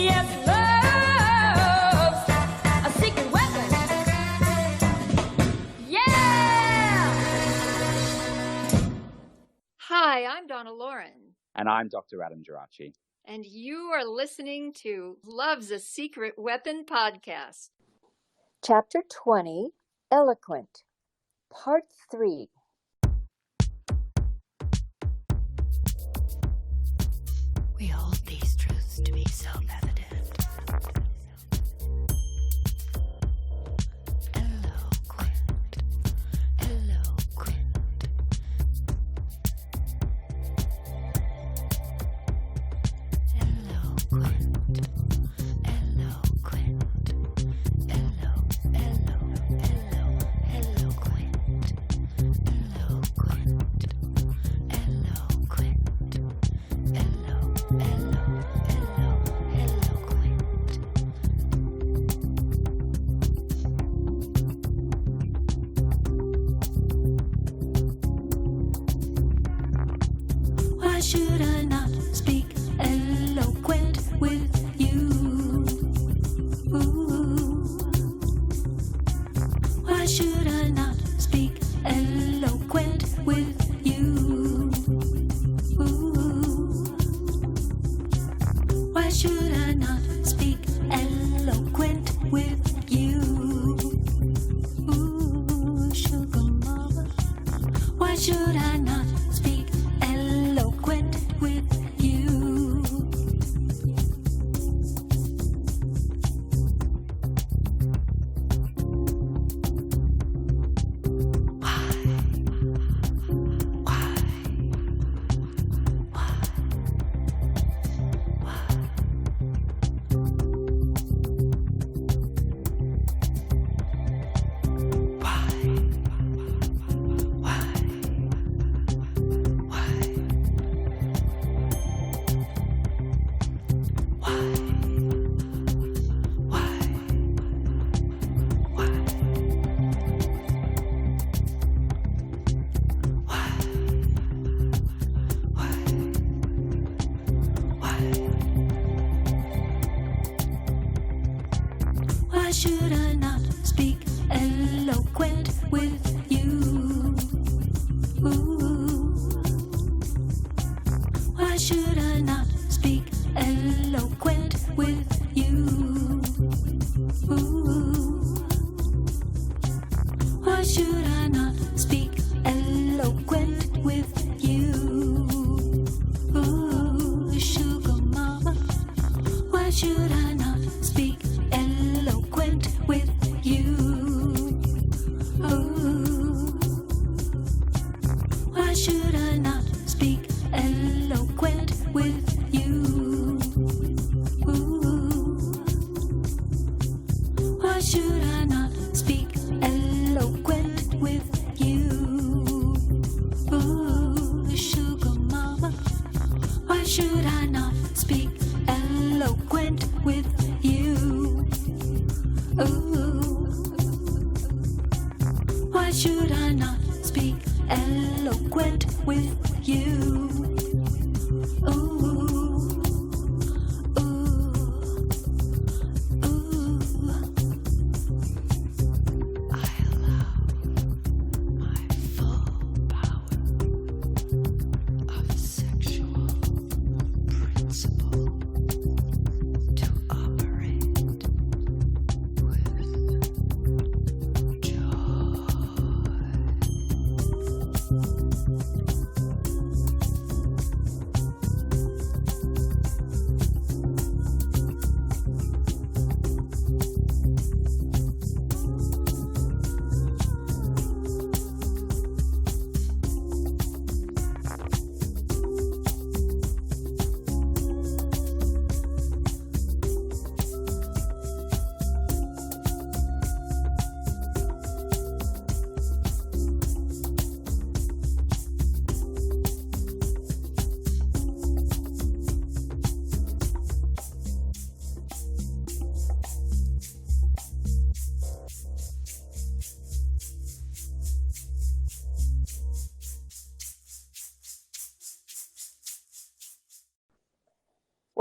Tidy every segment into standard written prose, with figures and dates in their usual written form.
Yes, love's a secret weapon. Yeah! Hi, I'm Donna Loren. And I'm Dr. Adam Gerace. And you are listening to Love's a Secret Weapon podcast. Chapter 20, Eloquent, Part 3. We hold these truths to be self-evident. Eloquent, eloquent. Eloquent, eloquent. Why should I not speak eloquent with you? Why should I not speak eloquent with you? Why should I not speak eloquent with you? Sugar mama, why should I not speak eloquent with you? Why should I not speak eloquent with you? Why should I not speak eloquent with you? Why should I not speak eloquent with you? Sugar mama, why should I not speak eloquent with you? Why should I not speak eloquent with you? Why should I not speak eloquent with you? Sugar mama, why should I not speak eloquent with you? Why should I not speak eloquent with you? I allow my full power of sexual principle to operate with joy.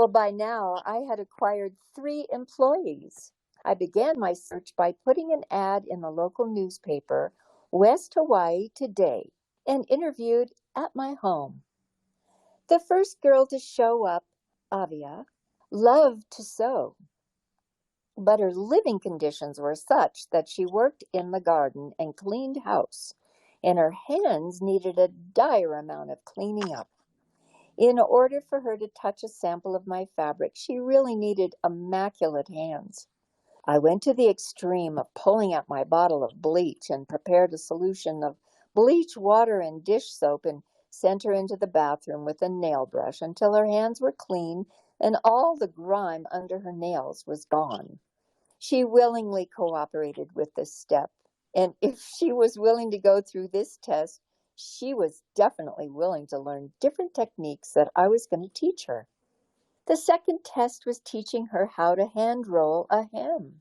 Well, by now, I had acquired 3 employees. I began my search by putting an ad in the local newspaper, West Hawaii Today, and interviewed at my home. The first girl to show up, Avia, loved to sew, but her living conditions were such that she worked in the garden and cleaned house, and her hands needed a dire amount of cleaning up. In order for her to touch a sample of my fabric, she really needed immaculate hands. I went to the extreme of pulling out my bottle of bleach and prepared a solution of bleach, water, and dish soap and sent her into the bathroom with a nail brush until her hands were clean and all the grime under her nails was gone. She willingly cooperated with this step, and if she was willing to go through this test, she was definitely willing to learn different techniques that I was going to teach her. The second test was teaching her how to hand roll a hem.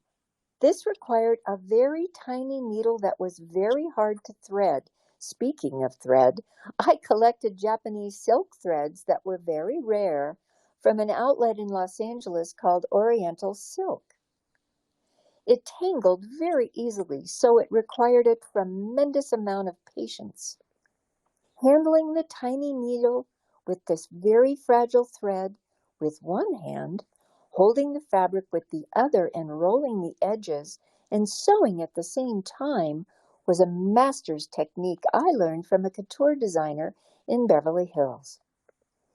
This required a very tiny needle that was very hard to thread. Speaking of thread, I collected Japanese silk threads that were very rare from an outlet in Los Angeles called Oriental Silk. It tangled very easily, so it required a tremendous amount of patience. Handling the tiny needle with this very fragile thread with one hand, holding the fabric with the other and rolling the edges and sewing at the same time was a master's technique I learned from a couture designer in Beverly Hills.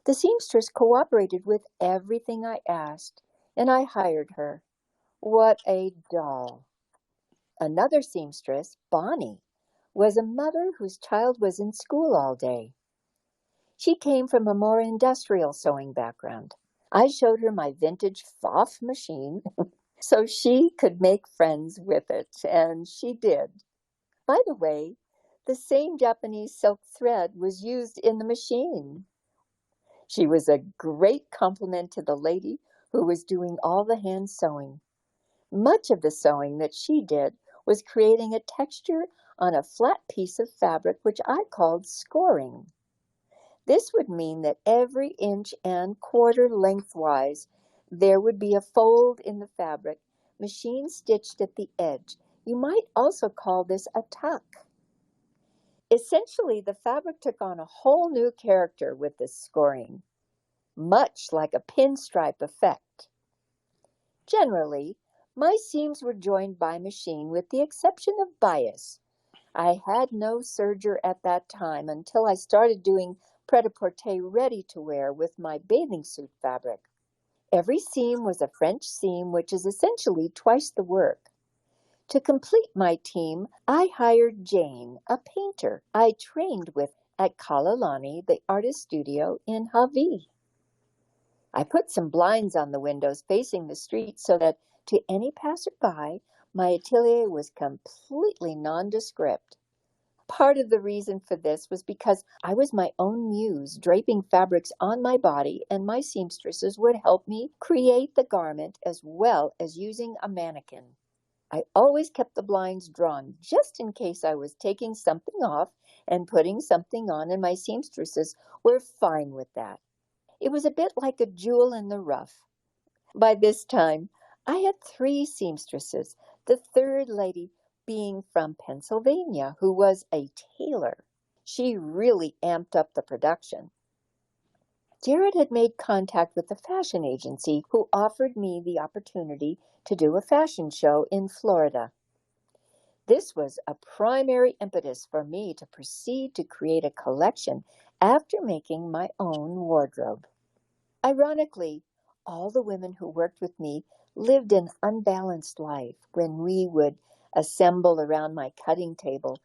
The seamstress cooperated with everything I asked, and I hired her. What a doll! Another seamstress, Bonnie, was a mother whose child was in school all day. She came from a more industrial sewing background. I showed her my vintage Pfaff machine so she could make friends with it, and she did. By the way, the same Japanese silk thread was used in the machine. She was a great compliment to the lady who was doing all the hand sewing. Much of the sewing that she did was creating a texture on a flat piece of fabric which I called scoring. This would mean that every inch and quarter lengthwise there would be a fold in the fabric, machine stitched at the edge. You might also call this a tuck. Essentially, the fabric took on a whole new character with this scoring, much like a pinstripe effect. Generally, my seams were joined by machine with the exception of bias. I had no serger at that time until I started doing pret-a-porter ready-to-wear with my bathing suit fabric. Every seam was a French seam, which is essentially twice the work. To complete my team, I hired Jane, a painter I trained with at Kalalani, the artist studio in Hawaii. I put some blinds on the windows facing the street so that to any passerby, my atelier was completely nondescript. Part of the reason for this was because I was my own muse, draping fabrics on my body, and my seamstresses would help me create the garment as well as using a mannequin. I always kept the blinds drawn just in case I was taking something off and putting something on, and my seamstresses were fine with that. It was a bit like a jewel in the rough. By this time, I had 3 seamstresses, the third lady being from Pennsylvania, who was a tailor. She really amped up the production. Jared had made contact with the fashion agency who offered me the opportunity to do a fashion show in Florida. This was a primary impetus for me to proceed to create a collection after making my own wardrobe. Ironically, all the women who worked with me lived an unbalanced life. When we would assemble around my cutting table,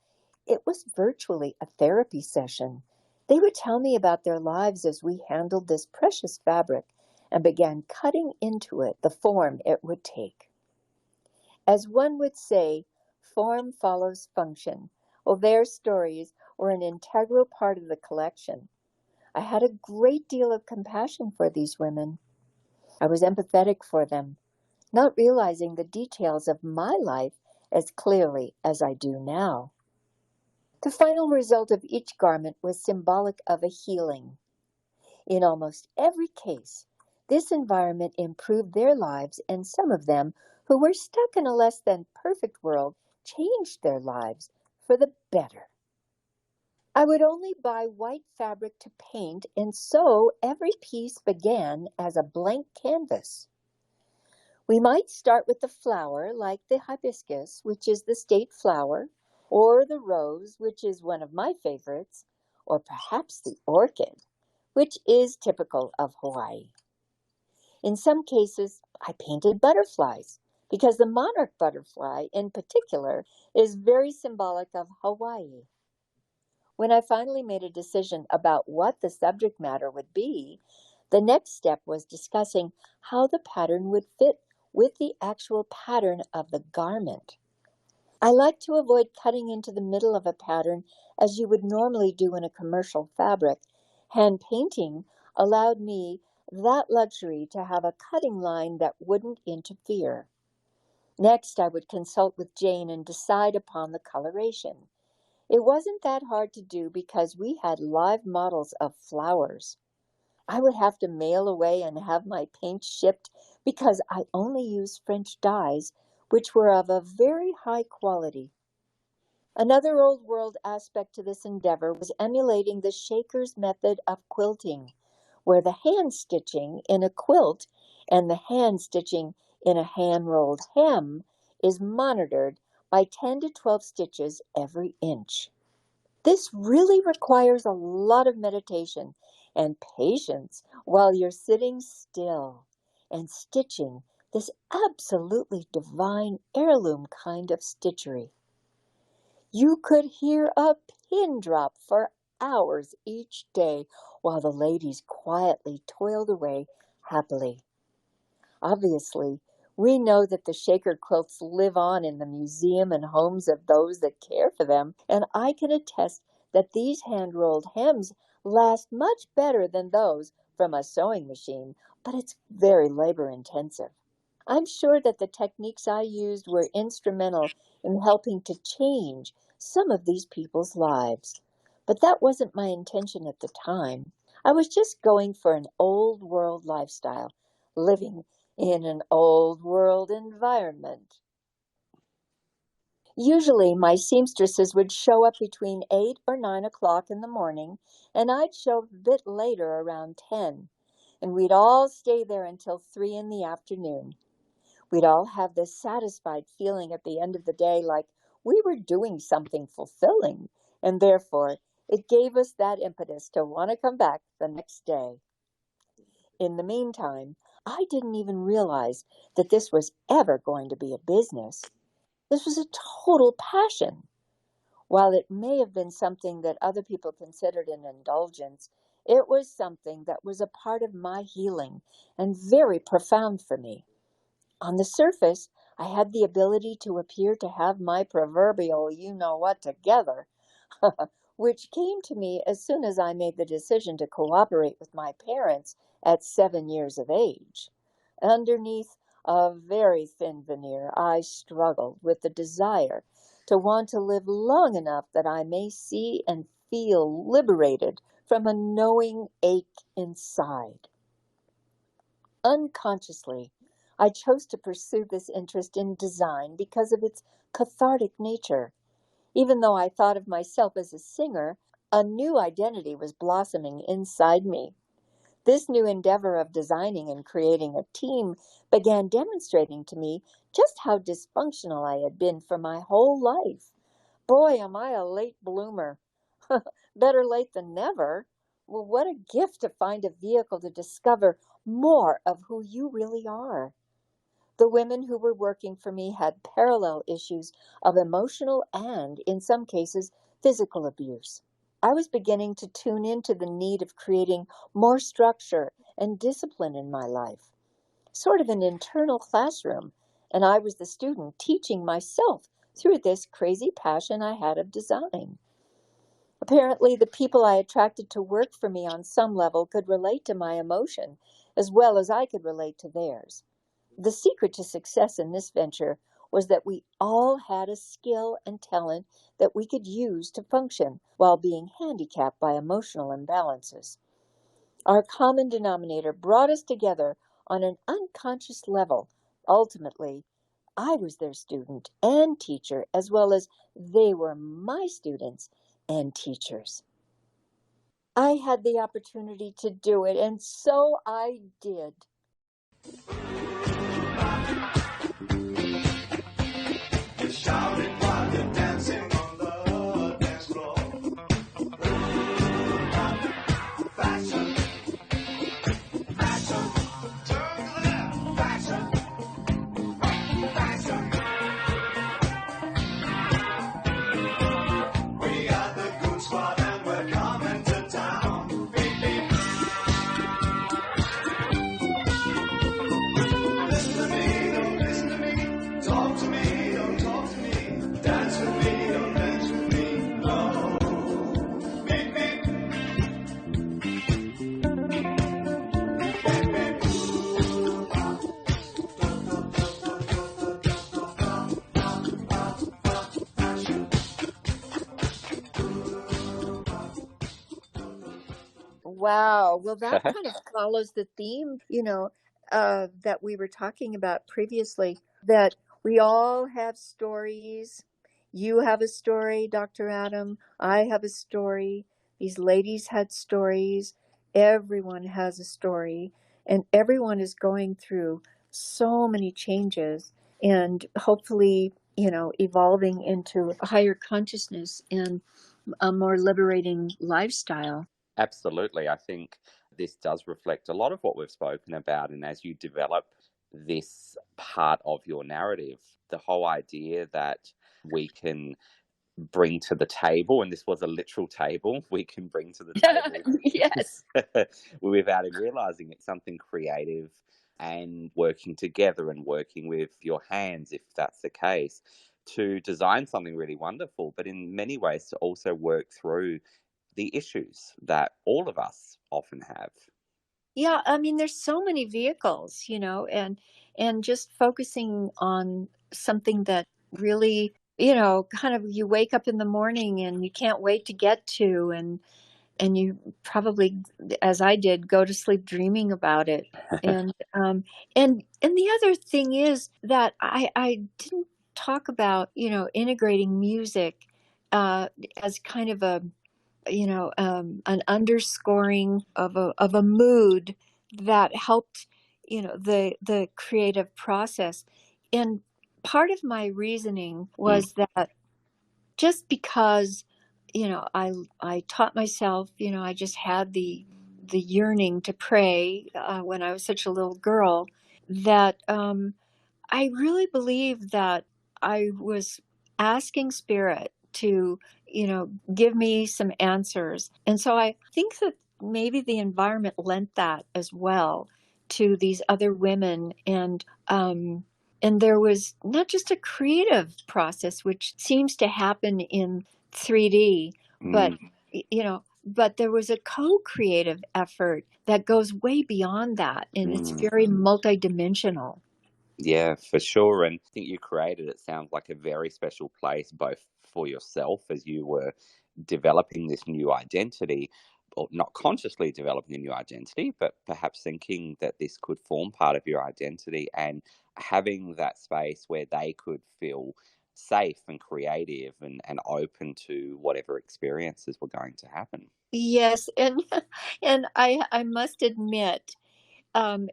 it was virtually a therapy session. They would tell me about their lives as we handled this precious fabric and began cutting into it the form it would take. As one would say, form follows function. Well, their stories were an integral part of the collection. I had a great deal of compassion for these women. I was empathetic for them, not realizing the details of my life as clearly as I do now. The final result of each garment was symbolic of a healing. In almost every case, This environment improved their lives, and some of them, who were stuck in a less than perfect world, changed their lives for the better. I would only buy white fabric to paint, and so every piece began as a blank canvas. We might start with the flower, like the hibiscus, which is the state flower, or the rose, which is one of my favorites, or perhaps the orchid, which is typical of Hawaii. In some cases, I painted butterflies, because the monarch butterfly in particular is very symbolic of Hawaii. When I finally made a decision about what the subject matter would be, the next step was discussing how the pattern would fit with the actual pattern of the garment. I like to avoid cutting into the middle of a pattern as you would normally do in a commercial fabric. Hand painting allowed me that luxury to have a cutting line that wouldn't interfere. Next, I would consult with Jane and decide upon the coloration. It wasn't that hard to do because we had live models of flowers. I would have to mail away and have my paint shipped because I only used French dyes, which were of a very high quality. Another old world aspect to this endeavor was emulating the shaker's method of quilting, where the hand stitching in a quilt and the hand stitching in a hand-rolled hem is monitored by 10 to 12 stitches every inch. This really requires a lot of meditation and patience while you're sitting still and stitching this absolutely divine heirloom kind of stitchery. You could hear a pin drop for hours each day while the ladies quietly toiled away happily. Obviously, we know that the shaker quilts live on in the museum and homes of those that care for them, and I can attest that these hand-rolled hems last much better than those from a sewing machine, but it's very labor-intensive. I'm sure that the techniques I used were instrumental in helping to change some of these people's lives, but that wasn't my intention at the time. I was just going for an old world lifestyle, living in an old world environment. Usually my seamstresses would show up between 8 or 9 o'clock in the morning, and I'd show up a bit later around 10, and we'd all stay there until 3 in the afternoon. We'd all have this satisfied feeling at the end of the day like we were doing something fulfilling, and therefore it gave us that impetus to want to come back the next day. In the meantime, I didn't even realize that this was ever going to be a business. This was a total passion. While it may have been something that other people considered an indulgence, it was something that was a part of my healing and very profound for me. On the surface, I had the ability to appear to have my proverbial you-know-what together, which came to me as soon as I made the decision to cooperate with my parents at 7 years of age. Underneath a very thin veneer, I struggled with the desire to want to live long enough that I may see and feel liberated from a knowing ache inside. Unconsciously, I chose to pursue this interest in design because of its cathartic nature. Even though I thought of myself as a singer, a new identity was blossoming inside me. This new endeavor of designing and creating a team began demonstrating to me just how dysfunctional I had been for my whole life. Boy, am I a late bloomer. Better late than never. Well, what a gift to find a vehicle to discover more of who you really are. The women who were working for me had parallel issues of emotional and, in some cases, physical abuse. I was beginning to tune into the need of creating more structure and discipline in my life, sort of an internal classroom, and I was the student teaching myself through this crazy passion I had of design. Apparently, the people I attracted to work for me on some level could relate to my emotion as well as I could relate to theirs. The secret to success in this venture was that we all had a skill and talent that we could use to function while being handicapped by emotional imbalances. Our common denominator brought us together on an unconscious level. Ultimately, I was their student and teacher, as well as they were my students and teachers. I had the opportunity to do it, and so I did. Shouting while you're dancing on the dance floor. Fashion, fashion, turn to the left. Fashion, fashion. We got the Goon Squad and we're coming to town. Beep, beep. Listen to me, don't listen to me. Talk to me, don't talk to me. Dance with me, don't dance with me. No. Beep, beep. Beep, beep. Wow. Well, that kind of follows the theme, that we were talking about previously, that we all have stories. You have a story, Dr. Adam. I have a story. These ladies had stories. Everyone has a story. And everyone is going through so many changes and hopefully, evolving into a higher consciousness and a more liberating lifestyle. Absolutely. I think this does reflect a lot of what we've spoken about. And as you develop this part of your narrative, the whole idea that we can bring to the table, and this was a literal table, we can bring to the table Yes. without even realizing it's something creative and working together and working with your hands, if that's the case, to design something really wonderful, but in many ways to also work through the issues that all of us often have. Yeah, I mean, there's so many vehicles, and just focusing on something that really, kind of you wake up in the morning and you can't wait to get to, and you probably, as I did, go to sleep dreaming about it. And the other thing is that I didn't talk about, integrating music as kind of an underscoring of a mood that helped, the creative process. And part of my reasoning was that just because, I taught myself, I just had the yearning to pray when I was such a little girl, that I really believe that I was asking Spirit to, give me some answers. And so I think that maybe the environment lent that as well to these other women. And there was not just a creative process, which seems to happen in 3D, but, but there was a co-creative effort that goes way beyond that. And it's very multidimensional. Yeah, for sure. And I think you created, it sounds like a very special place, both for yourself as you were developing this new identity, or not consciously developing a new identity, but perhaps thinking that this could form part of your identity, and having that space where they could feel safe and creative and open to whatever experiences were going to happen. Yes, and and I must admit,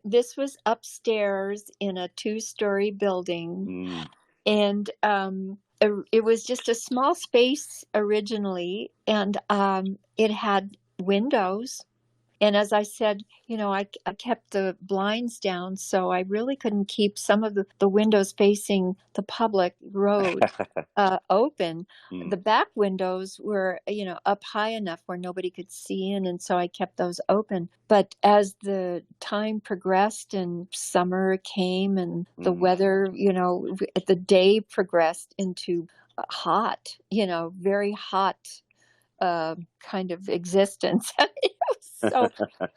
this was upstairs in a 2-story building, and it was just a small space originally, and it had windows. And as I said, I kept the blinds down, so I really couldn't keep some of the windows facing the public road open. The back windows were, up high enough where nobody could see in, and so I kept those open. But as the time progressed and summer came and the weather, the day progressed into hot, very hot kind of existence. So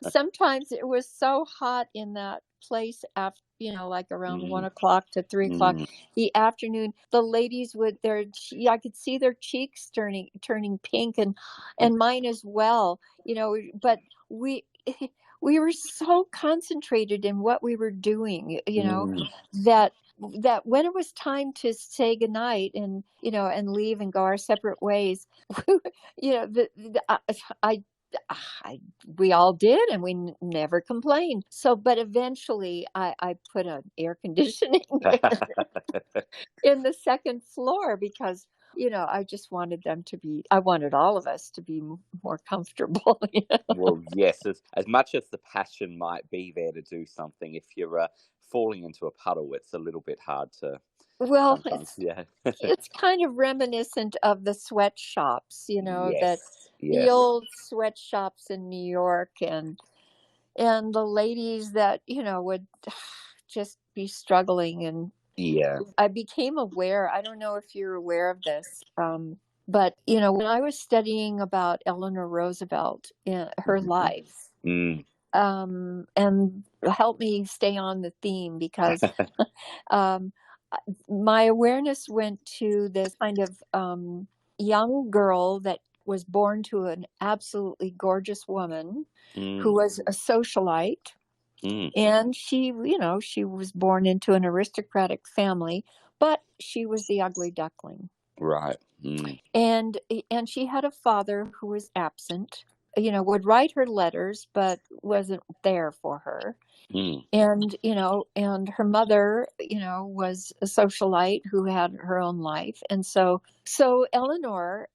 sometimes it was so hot in that place after, like around 1 o'clock to 3 o'clock the afternoon, the ladies I could see their cheeks turning pink, and mine as well, but we were so concentrated in what we were doing, Mm. that when it was time to say goodnight and and leave and go our separate ways, I, I we all did, and we never complained. So, but eventually, I put an air conditioning in the second floor because I just wanted I wanted all of us to be more comfortable. Well, yes, as much as the passion might be there to do something, if you're falling into a puddle, it's a little bit hard to Well, sometimes. Yeah. it's kind of reminiscent of the sweatshops, that Yes. the Yes. old sweatshops in New York, and the ladies that would just be struggling. And Yeah. I became aware, I don't know if you're aware of this, but when I was studying about Eleanor Roosevelt in her life, Mm. and help me stay on the theme, because um, my awareness went to this kind of young girl that was born to an absolutely gorgeous woman who Mm. was a socialite. Mm. And she was born into an aristocratic family, but she was the ugly duckling. Right. Mm. And she had a father who was absent, would write her letters, but wasn't there for her. Mm. And her mother, was a socialite who had her own life. And so Eleanor,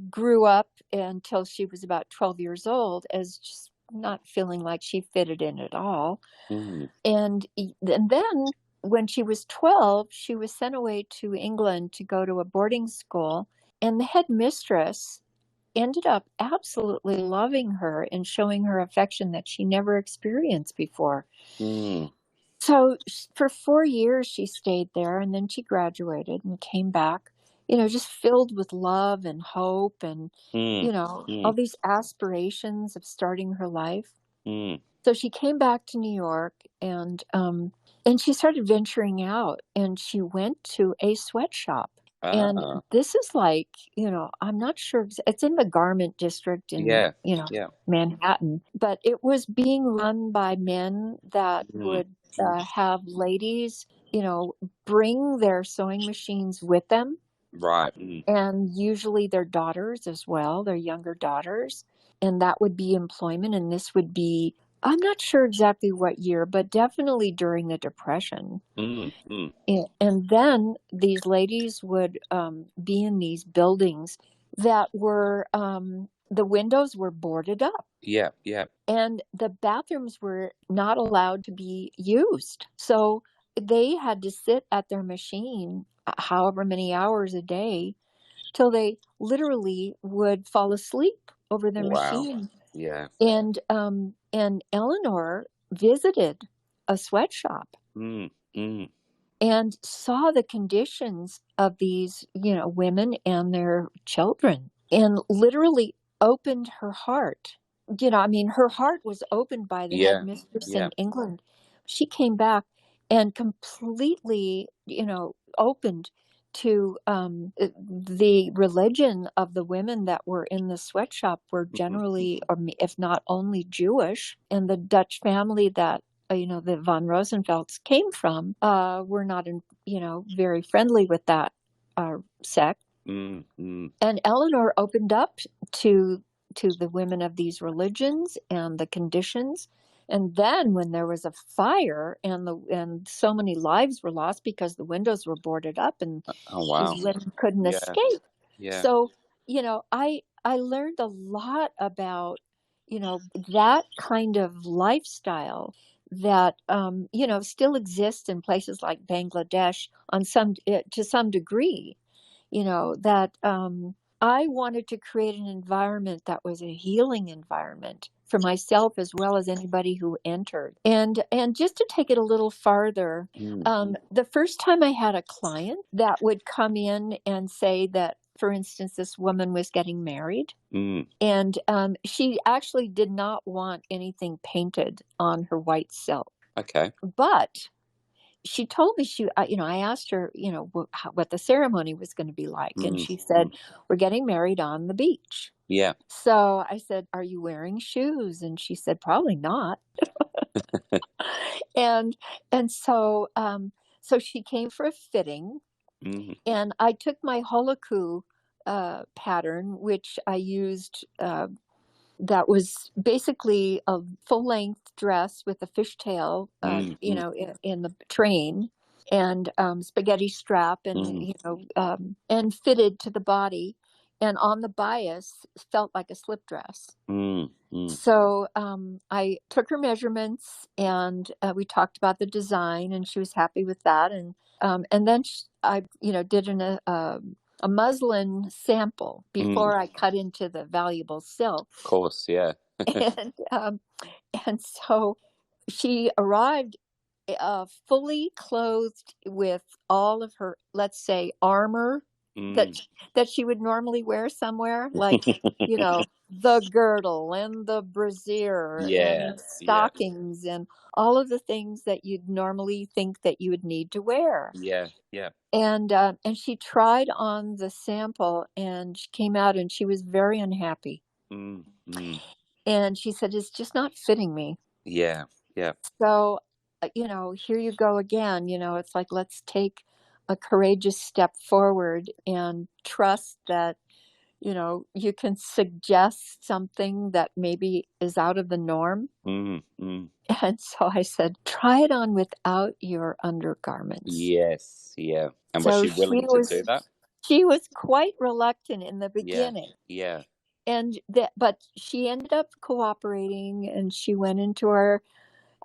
grew up until she was about 12 years old as just not feeling like she fitted in at all. Mm. And then when she was 12, she was sent away to England to go to a boarding school. And the headmistress ended up absolutely loving her and showing her affection that she never experienced before. Mm. So for 4 years, she stayed there, and then she graduated and came back, just filled with love and hope and, Mm. all Mm. these aspirations of starting her life. Mm. So she came back to New York, and she started venturing out, and she went to a sweatshop. And Ah. this is like, I'm not sure. It's in the garment district in, Yeah. Yeah. Manhattan, but it was being run by men that Mm. would have ladies, bring their sewing machines with them, Right. Mm. and usually their daughters as well, their younger daughters. And that would be employment. And this would be, I'm not sure exactly what year, but definitely during the Depression. Mm. Mm. And then these ladies would be in these buildings that were, the windows were boarded up, Yeah. Yeah. and the bathrooms were not allowed to be used. So they had to sit at their machine however many hours a day till they literally would fall asleep over their Wow. machine. Yeah. And Eleanor visited a sweatshop Mm. Mm. and saw the conditions of these, women and their children, and literally opened her heart. Her heart was opened by the Yeah. headmistress Yeah. in England. She came back and completely, opened to the religion of the women that were in the sweatshop were generally, or if not only, Jewish. And the Dutch family that the von Rosenfelds came from were not, very friendly with that sect. Mm. Mm. And Eleanor opened up to the women of these religions and the conditions. And then when there was a fire and so many lives were lost because the windows were boarded up and Oh, wow. these women couldn't Yeah. escape. Yeah. So, I learned a lot about, that kind of lifestyle that, still exists in places like Bangladesh to some degree, that I wanted to create an environment that was a healing environment for myself as well as anybody who entered. And just to take it a little farther, Mm. the first time I had a client that would come in and say that, for instance, this woman was getting married, Mm. and she actually did not want anything painted on her white silk. Okay. But she told me I asked her, what the ceremony was going to be like. And Mm. she said, we're getting married on the beach. Yeah. So I said, "Are you wearing shoes?" And she said, "Probably not." And so she came for a fitting, Mm, and I took my holoku pattern, which I used. That was basically a full length dress with a fishtail, mm, in the train, and spaghetti strap, and mm, and fitted to the body, and on the bias felt like a slip dress. mm, mm, So I took her measurements, and we talked about the design, and she was happy with that. And then I, did a muslin sample mm. before I cut into the valuable silk, Of course, yeah. and and so she arrived fully clothed with all of her, let's say, armor that Mm. that she would normally wear somewhere, like, the girdle and the brassiere Yeah, and the yeah, stockings and all of the things that you'd normally think that you would need to wear. yeah, yeah. And she tried on the sample, and she came out and she was very unhappy. Mm, mm. And she said, "It's just not fitting me." Yeah, yeah. So, here you go again. It's like, let's take a courageous step forward and trust that, you can suggest something that maybe is out of the norm. Mm, mm. And so I said, try it on without your undergarments. Yes, yeah. And was So she willing to do that? she was quite reluctant in the Yeah, beginning. yeah. But she ended up cooperating, and she went into our,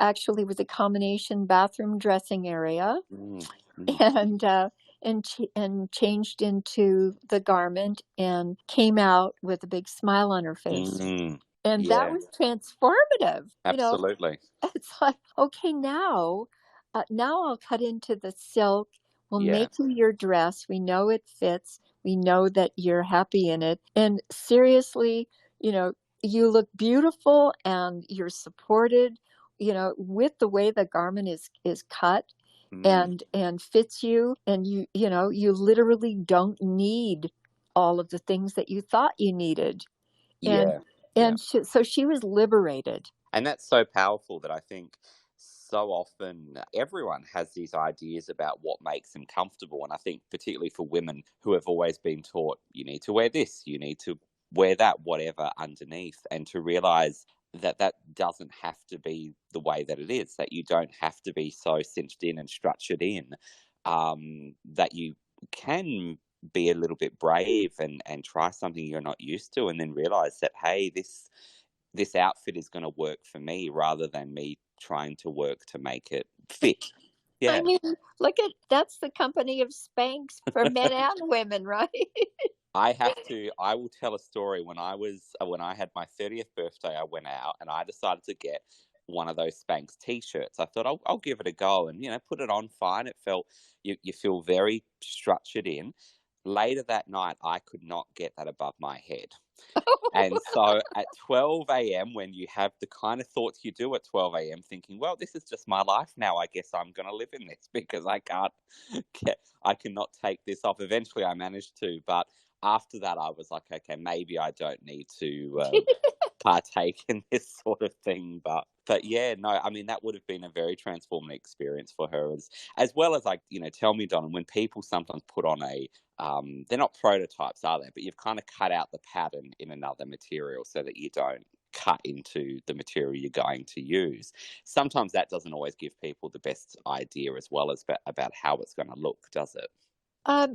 actually was a combination bathroom dressing area, Mm, mm, and changed into the garment and came out with a big smile on her face. mm. And that Yeah, was transformative. absolutely. It's like, okay, now I'll cut into the silk. We'll Yeah, make you your dress. We know it fits. We know that you're happy in it. And seriously, you look beautiful, and you're supported, with the way the garment is cut mm, and fits you. And you literally don't need all of the things that you thought you needed. And yeah, yeah. so she was liberated. And that's so powerful that I think so often everyone has these ideas about what makes them comfortable. And I think, particularly for women who have always been taught, you need to wear this, you need to wear that, whatever underneath, and to realize that that doesn't have to be the way that it is, that you don't have to be so cinched in and structured in, that you can be a little bit brave and try something you're not used to, and then realize that, hey, this outfit is going to work for me rather than me trying to work to make it fit. I Yeah. mean, that's the company of Spanx for men and women, right? I will tell a story. When I had my 30th birthday, I went out and I decided to get one of those Spanx t-shirts. I thought I'll give it a go, and put it on fine. It felt, you feel very structured in. Later that night, I could not get that above my head. And so at 12 a.m., when you have the kind of thoughts you do at 12 a.m., thinking, well, this is just my life now. I guess I'm going to live in this because I cannot take this off. Eventually I managed to, but after that I was like, okay, maybe I don't need to partake in this sort of thing. But yeah, no, I mean, that would have been a very transformative experience for her, as well as, like, tell me, Donna, when people sometimes put on they're not prototypes, are they? But you've kind of cut out the pattern in another material so that you don't cut into the material you're going to use. Sometimes that doesn't always give people the best idea as well as about how it's going to look, does it?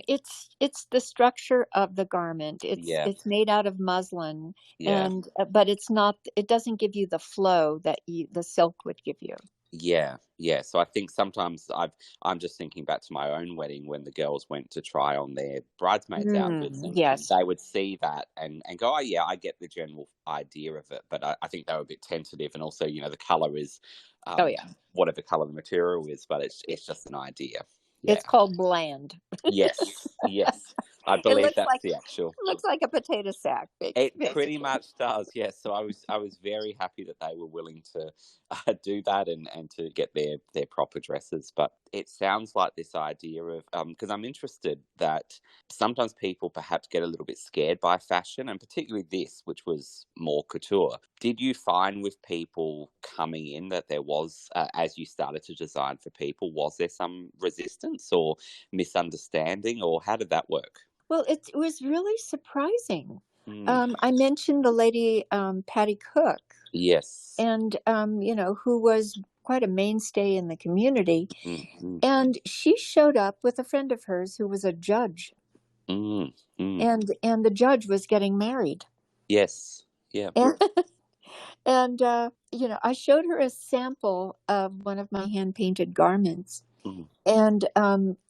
It's the structure of the garment. Yeah, It's made out of muslin, yeah. but it's not. It doesn't give you the flow that the silk would give you. Yeah, yeah. So I think sometimes I'm just thinking back to my own wedding when the girls went to try on their bridesmaids outfits, and Yes. they would see that and go, oh yeah, I get the general idea of it. But I think they were a bit tentative, and also, the color is Oh yeah. whatever color the material is, but it's just an idea. Yeah. It's called bland. Yes, yes. I It believe looks that's like the actual. looks like a potato sack. It pretty Basically. much does, yes. So I was very happy that they were willing to do that and to get their proper dresses. But it sounds like this idea of because I'm interested that sometimes people perhaps get a little bit scared by fashion, and particularly this, which was more couture. Did you find with people coming in that there was, as you started to design for people, was there some resistance or misunderstanding, or how did that work? Well, it was really surprising. Mm. I mentioned the lady, Patty Cook, Yes. and who was quite a mainstay in the community. Mm, And she showed up with a friend of hers who was a judge, mm, mm. and the judge was getting married. Yes. Yeah. And I showed her a sample of one of my hand painted garments, Mm.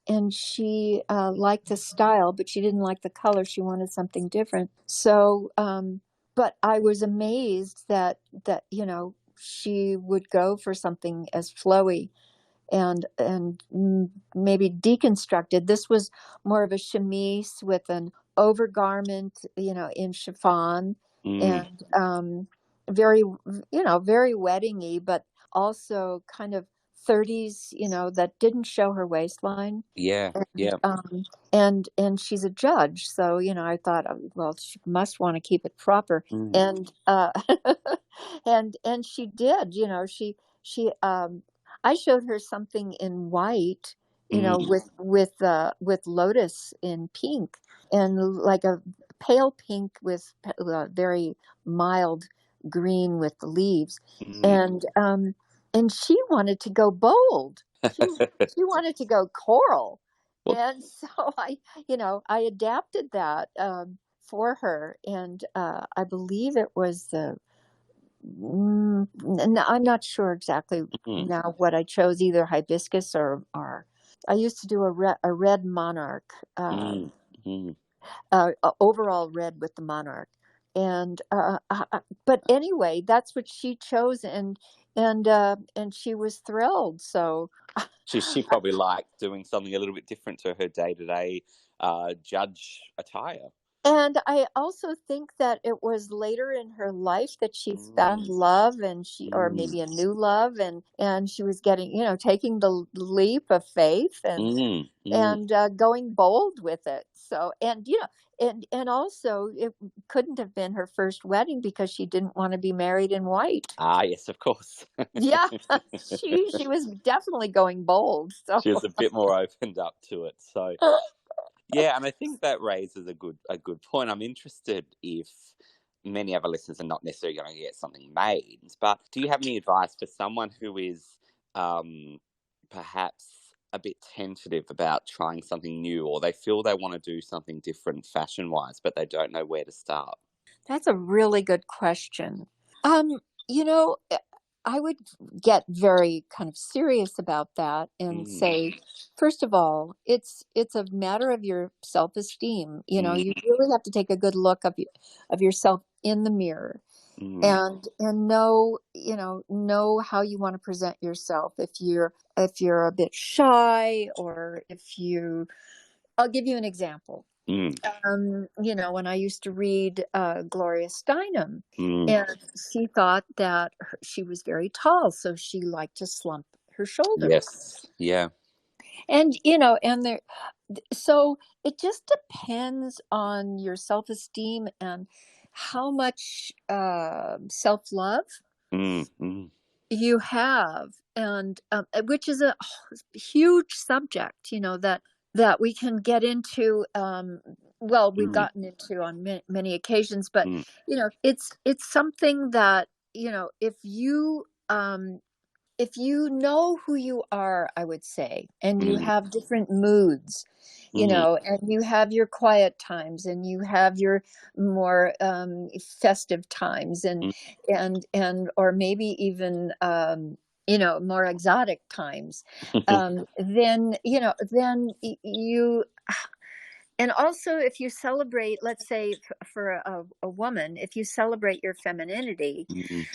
and she liked the style, but she didn't like the color. She wanted something different. So, but I was amazed that she would go for something as flowy and maybe deconstructed. This was more of a chemise with an overgarment, in chiffon, Mm. and very, very weddingy, but also kind of 30s, that didn't show her waistline. Yeah. And Yeah. and she's a judge, so I thought, well, she must want to keep it proper, Mm. and and she did. She I showed her something in white, Mm. with lotus in pink, and like a pale pink with very mild green with the leaves, Mm. and she wanted to go bold. She wanted to go coral, Well, and so I adapted that for her, and I believe it was I'm not sure exactly mm. now what I chose, either hibiscus or I used to do a red monarch, Mm. Mm. overall red with the monarch, and but anyway, that's what she chose, and she was thrilled. So She probably liked doing something a little bit different to her day-to-day judge attire. And I also think that it was later in her life that she found Mm. love, or Mm. maybe a new love, and she was getting, taking the leap of faith, Mm. Mm. and going bold with it. So, and also it couldn't have been her first wedding because she didn't want to be married in white. Ah, yes, of course. Yeah, she was definitely going bold. So, She was a bit more opened up to it. So yeah, and I think that raises a good point. I'm interested if many of our listeners are not necessarily going to get something made, but do you have any advice for someone who is perhaps a bit tentative about trying something new, or they feel they want to do something different fashion-wise, but they don't know where to start? that's a really good question. Um, you know, I would get very kind of serious about that and Mm. say, first of all, it's a matter of your self-esteem. Mm. You really have to take a good look of yourself in the mirror, Mm. and know how you want to present yourself. If you're a bit shy, or I'll give you an example. Mm. When I used to read Gloria Steinem, Mm. and she thought that she was very tall, so she liked to slump her shoulders. Yes. Yeah. And so it just depends on your self-esteem and how much self-love Mm. Mm. you have, and which is a huge subject, that we can get into. Well, we've Mm. gotten into on many occasions, but Mm. it's something that, if you know who you are, I would say, and you Mm. have different moods, Mm. and you have your quiet times, and you have your more festive times, Mm. or maybe even more exotic times, then you. And also, if you celebrate, let's say for a woman, if you celebrate your femininity, Mm.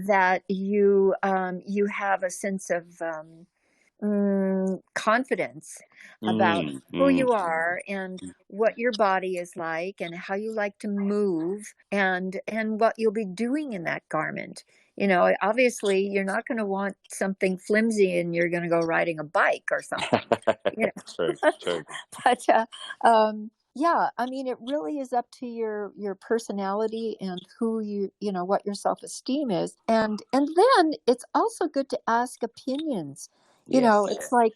that you have a sense of confidence about Mm. who Mm. you are, and what your body is like, and how you like to move, and what you'll be doing in that garment. Obviously you're not going to want something flimsy and you're going to go riding a bike or something, you True, know. true. But yeah, I mean, it really is up to your personality and who what your self-esteem is. And then it's also good to ask opinions. Yes. It's like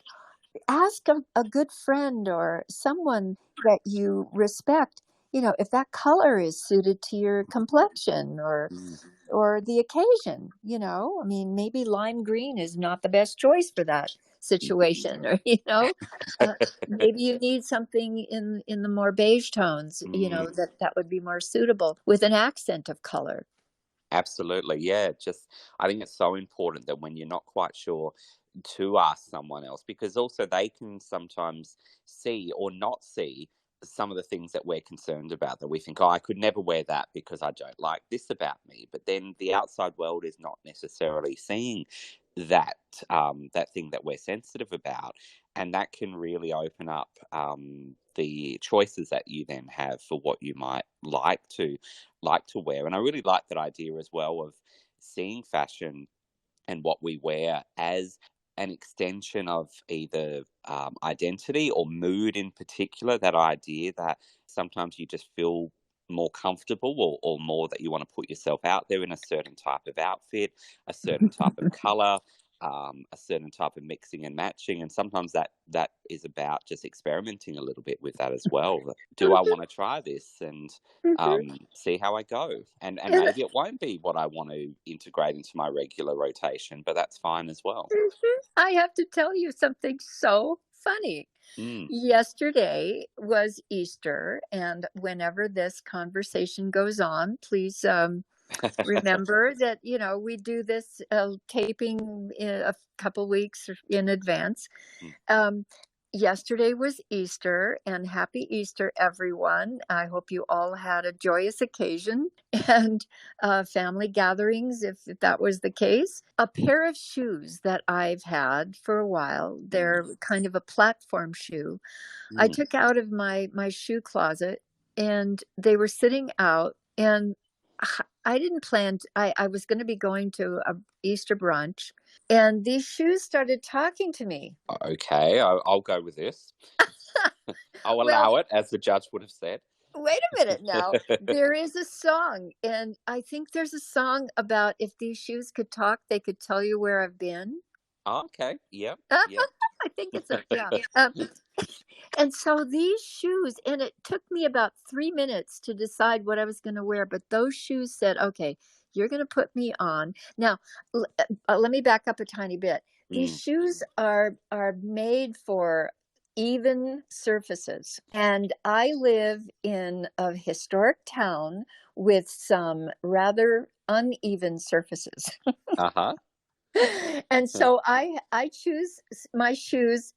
ask a good friend or someone that you respect, if that color is suited to your complexion Mm. or the occasion. I mean, maybe lime green is not the best choice for that situation, or uh, maybe you need something in the more beige tones, Mm. that would be more suitable with an accent of color. Absolutely. Yeah. I think it's so important that when you're not quite sure, to ask someone else, because also they can sometimes see or not see some of the things that we're concerned about, that we think, oh, I could never wear that because I don't like this about me. But then the outside world is not necessarily seeing that that thing that we're sensitive about, and that can really open up the choices that you then have for what you might like to wear. And I really like that idea as well of seeing fashion and what we wear as an extension of either identity or mood in particular. That idea that sometimes you just feel more comfortable, or more that you want to put yourself out there in a certain type of outfit, a certain type of color, a certain type of mixing and matching. And sometimes that is about just experimenting a little bit with that as well. Do I want to try this and see how I go? And And maybe it won't be what I want to integrate into my regular rotation, but that's fine as well. I have to tell you something so funny. Mm. Yesterday was Easter, and whenever this conversation goes on, please remember that we do this taping a couple weeks in advance. Mm. Yesterday was Easter, and happy Easter, everyone. I hope you all had a joyous occasion and family gatherings, if that was the case. A pair of shoes that I've had for a while, they're kind of a platform shoe. I Mm. took out of my shoe closet, and they were sitting out, and I didn't plan I was going to be going to a Easter brunch, and these shoes started talking to me. Okay, I'll go with this. I'll Well, allow it, as the judge would have said. wait a minute now. There is a song, and I think there's a song about if these shoes could talk, they could tell you where I've been. Okay, yep, yep. I think it's yeah. And so these shoes, and it took me about 3 minutes to decide what I was going to wear, but those shoes said, okay, you're going to put me on. Now, let me back up a tiny bit. These Mm. shoes are made for even surfaces. And I live in a historic town with some rather uneven surfaces. Uh-huh. And so I choose my shoes,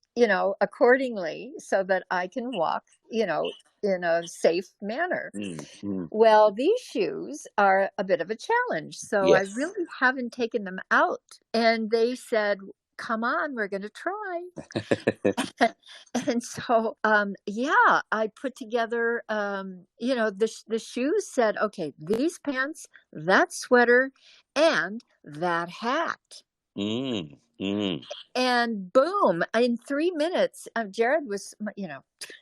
accordingly, so that I can walk, in a safe manner. Mm. Mm. Well, these shoes are a bit of a challenge, so I Yes. really haven't taken them out. And they said, come on, we're going to try. And so, yeah, I put together, the shoes said, okay, these pants, that sweater, and that hat. Mm. Mm. And boom, in 3 minutes, Jared was,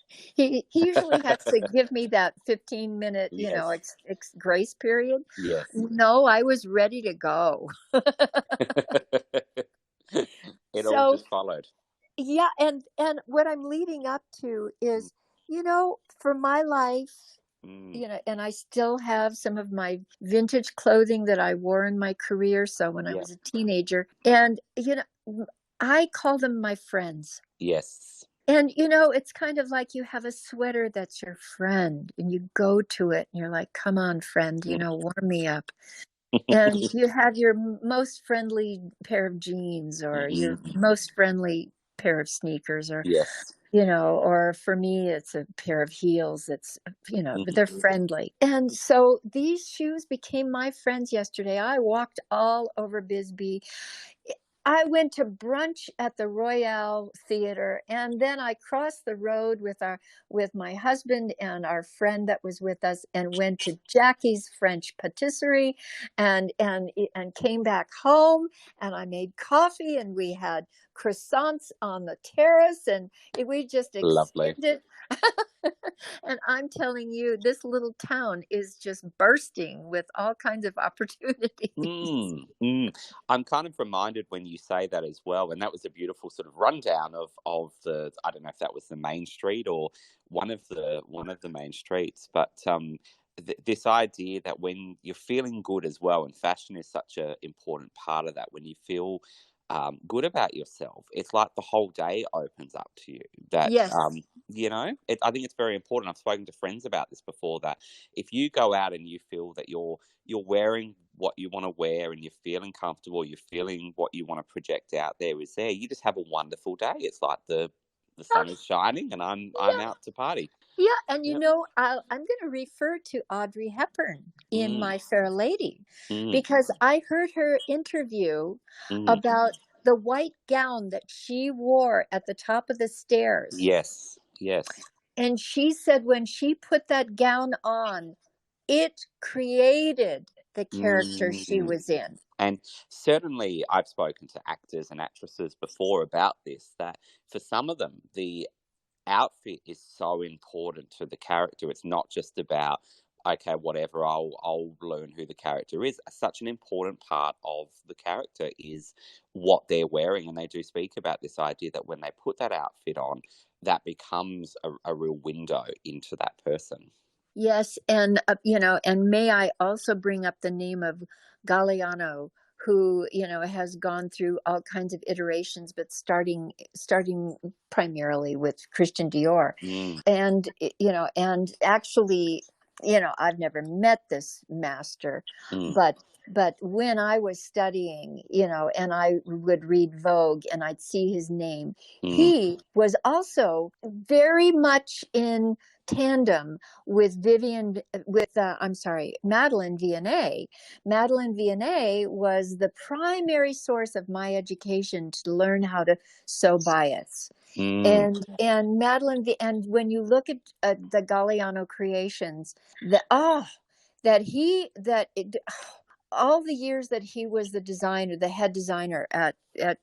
he usually has to give me that 15-minute, Yes. grace period. Yes. No, I was ready to go. It all So, just followed. yeah, and what I'm leading up to is, for my life, Mm. and I still have some of my vintage clothing that I wore in my career. So when I Yeah. was a teenager, and, I call them my friends. Yes. And, it's kind of like you have a sweater that's your friend, and you go to it and you're like, come on, friend, warm me up. And you have your most friendly pair of jeans, or your most friendly pair of sneakers, or, Yes. or for me, it's a pair of heels. It's, but they're friendly. And so these shoes became my friends yesterday. I walked all over Bisbee. I went to brunch at the Royale Theater, and then I crossed the road with my husband and our friend that was with us, and went to Jackie's French Patisserie, and came back home, and I made coffee, and we had croissants on the terrace, and we just Lovely. extended. And I'm telling you, this little town is just bursting with all kinds of opportunities. I'm kind of reminded when you say that as well, and that was a beautiful sort of rundown of the. I don't know if that was the main street or one of the main streets, but this idea that when you're feeling good as well, and fashion is such an important part of that. When you feel good about yourself, it's like the whole day opens up to you. That Yes. I think it's very important. I've spoken to friends about this before, that if you go out and you feel that you're wearing what you want to wear and you're feeling comfortable, you're feeling what you want to project out there is there, you just have a wonderful day. It's like the sun is shining and I'm out to party. Yeah, and Yep. I'm going to refer to Audrey Hepburn in Mm, My Fair Lady, mm, because I heard her interview mm. about the white gown that she wore at the top of the stairs. Yes. And she said when she put that gown on, it created the character she Mm. was in. And certainly I've spoken to actors and actresses before about this, that for some of them, the outfit is so important to the character. It's not just about, okay, whatever, I'll learn who the character is. Such an important part of the character is what they're wearing. And they do speak about this idea that when they put that outfit on, that becomes a real window into that person. Yes, and and may I also bring up the name of Galliano, who has gone through all kinds of iterations, but starting primarily with Christian Dior, Mm, and and actually, I've never met this master, mm, but when I was studying, and I would read Vogue and I'd see his name, mm, he was also very much in tandem with Madeline Vianney. Madeline Vianney was the primary source of my education to learn how to sew bias. mm, And Madeline, and when you look at the Galliano creations, all the years that he was the head designer at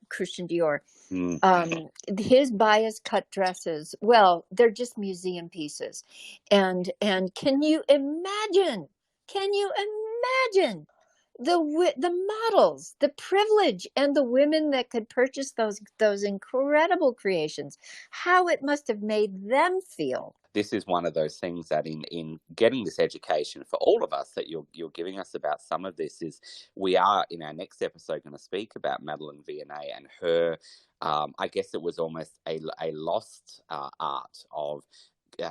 Christian Dior, mm. his bias cut dresses, well, they're just museum pieces. And can you imagine the models, the privilege, and the women that could purchase those incredible creations, how it must have made them feel? This is one of those things that in getting this education for all of us that you're giving us about some of this, is we are in our next episode going to speak about Madeline Vianney and her. I guess it was almost a lost art of,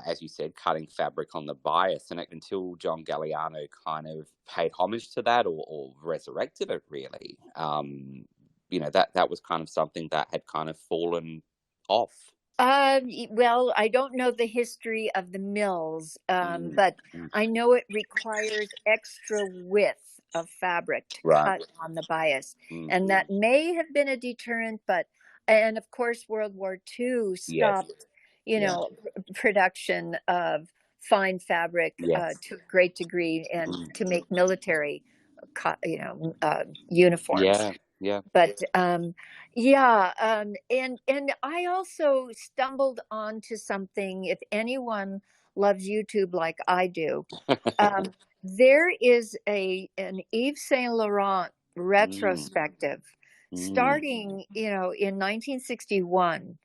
as you said, cutting fabric on the bias, and until John Galliano kind of paid homage to that or resurrected it, really, that was kind of something that had kind of fallen off. Well, I don't know the history of the mills, Mm, but mm. I know it requires extra width of fabric to Right. cut on the bias. Mm, And that may have been a deterrent, and of course, World War II yes. stopped, production of fine fabric Yes. to a great degree, and Mm. to make military, uniforms. Yeah. But and I also stumbled onto something. If anyone loves YouTube like I do, there is an Yves Saint Laurent retrospective starting, in 1961.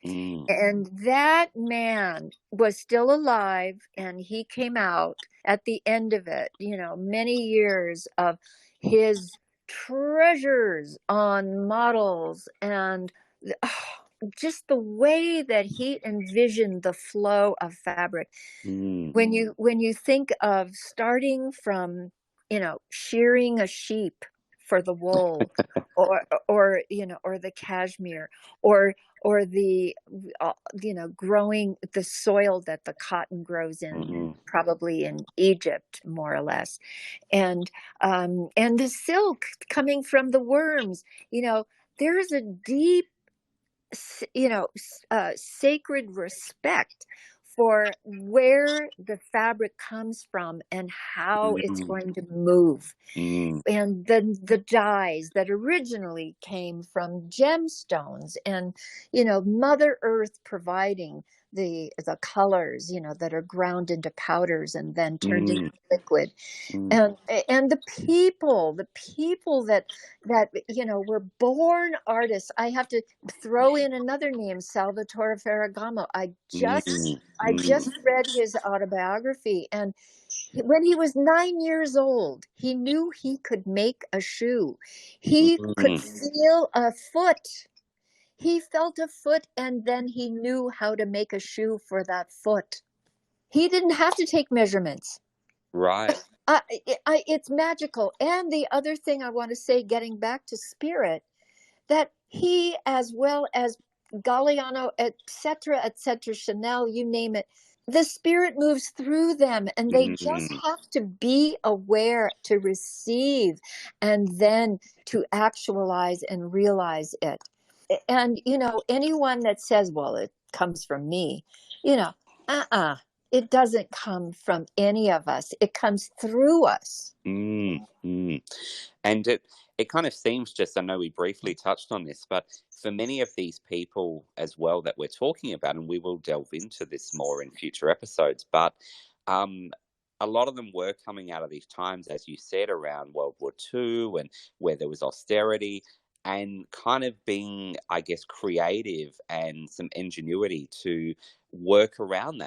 Mm. And that man was still alive, and he came out at the end of it, many years of his treasures on models, and just the way that he envisioned the flow of fabric. Mm. When you think of starting from, shearing a sheep for the wool, or the cashmere, or the growing the soil that the cotton grows in, probably in Egypt, more or less, and the silk coming from the worms, there's a deep, sacred respect for where the fabric comes from and how it's Mm, going to move. mm, And then the dyes that originally came from gemstones, and Mother Earth providing the colors, that are ground into powders and then turned into mm, liquid. mm. And the people that were born artists. I have to throw in another name, Salvatore Ferragamo. I just Mm, I mm, just read his autobiography, and when he was 9 years old, he knew he could make a shoe. He could mm. feel a foot. He felt a foot, and then he knew how to make a shoe for that foot. He didn't have to take measurements. Right. It's magical. And the other thing I want to say, getting back to spirit, that he, as well as Galliano, etc., Chanel, you name it, the spirit moves through them, and they just Mm, have to be aware to receive and then to actualize and realize it. And, anyone that says, well, it comes from me, you know, uh-uh, it doesn't come from any of us. It comes through us. mm, mm. And it kind of seems, just, I know we briefly touched on this, but for many of these people as well that we're talking about, and we will delve into this more in future episodes, but um, a lot of them were coming out of these times, as you said, around World War II, and where there was austerity, and kind of being, I guess, creative and some ingenuity to work around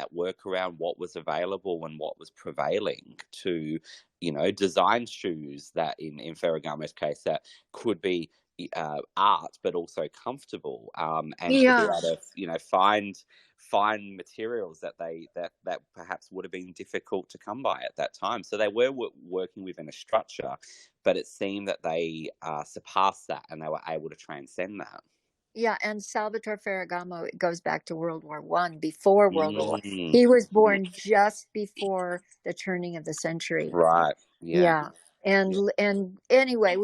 what was available and what was prevailing, to design shoes that, in Ferragamo's case, that could be art but also comfortable, and to be Yeah. able to find materials that perhaps would have been difficult to come by at that time. So they were working within a structure, but it seemed that they surpassed that, and they were able to transcend that. Yeah, and Salvatore Ferragamo, it goes back to World War One, before World War One. Mm, He was mm, born just before the turning of the century. right. Yeah. Yeah. And Yeah. and anyway,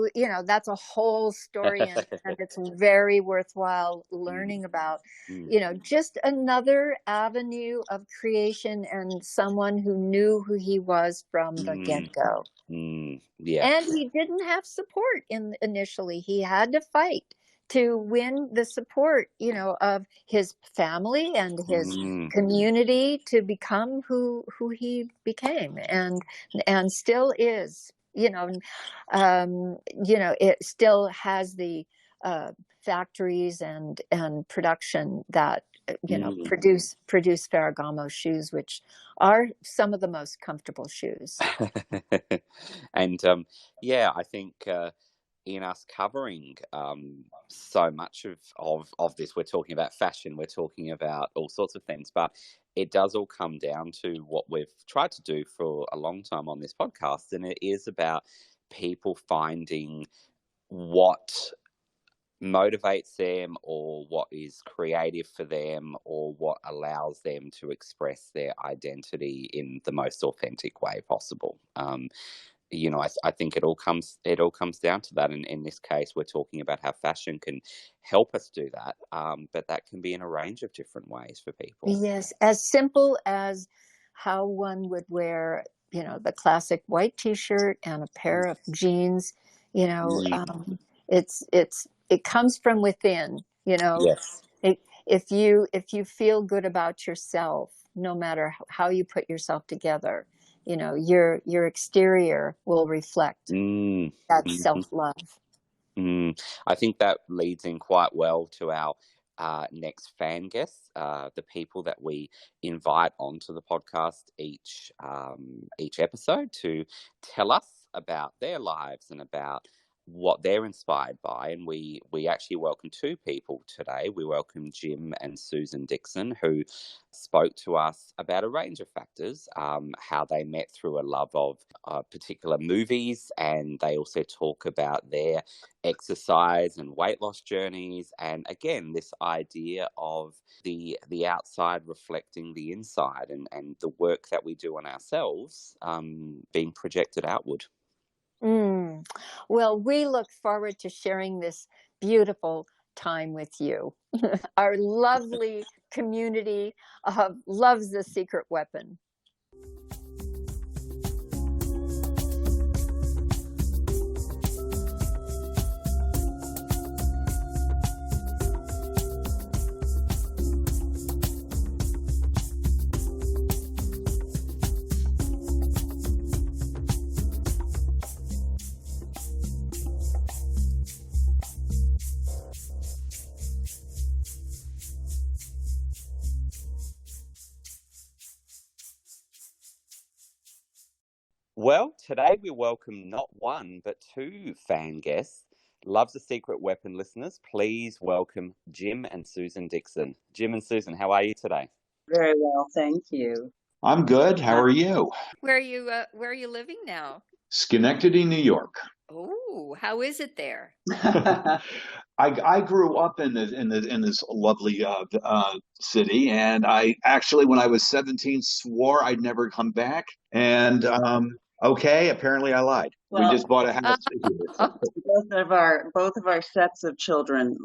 that's a whole story, and it's very worthwhile Mm, learning about, mm, just another avenue of creation, and someone who knew who he was from the mm, get-go. yeah. And he didn't have support initially. He had to fight to win the support, of his family and his Mm, community, to become who he became, and still is. It still has the factories and production that mm. produce Ferragamo shoes, which are some of the most comfortable shoes. And yeah, I think in us covering so much of this, we're talking about fashion, we're talking about all sorts of things, but it does all come down to what we've tried to do for a long time on this podcast, and it is about people finding what motivates them, or what is creative for them, or what allows them to express their identity in the most authentic way possible. I think it all comes down to that, and in this case we're talking about how fashion can help us do that, but that can be in a range of different ways for people. Yes, as simple as how one would wear, the classic white T-shirt and a pair of jeans. You know, Mm, it comes from within. yes. If you feel good about yourself, no matter how you put yourself together, your exterior will reflect Mm, that mhm. self-love. I think that leads in quite well to our next fan guests, the people that we invite onto the podcast each episode to tell us about their lives and about what they're inspired by. And we actually welcome two people today. We welcome Jim and Susan Dixon, who spoke to us about a range of factors, how they met through a love of particular movies, and they also talk about their exercise and weight loss journeys, and again, this idea of the outside reflecting the inside, and the work that we do on ourselves being projected outward. Well, we look forward to sharing this beautiful time with you. Our lovely community loves the secret weapon. Well, today we welcome not one, but two fan guests. Loves a Secret Weapon listeners, please welcome Jim and Susan Dixon. Jim and Susan, how are you today? Very well, thank you. I'm good. How are you? Where are you living now? Schenectady, New York. Oh, how is it there? I grew up in this lovely city, and I actually, when I was 17, swore I'd never come back. And okay, apparently I lied. Well, we just bought a house here. both of our sets of children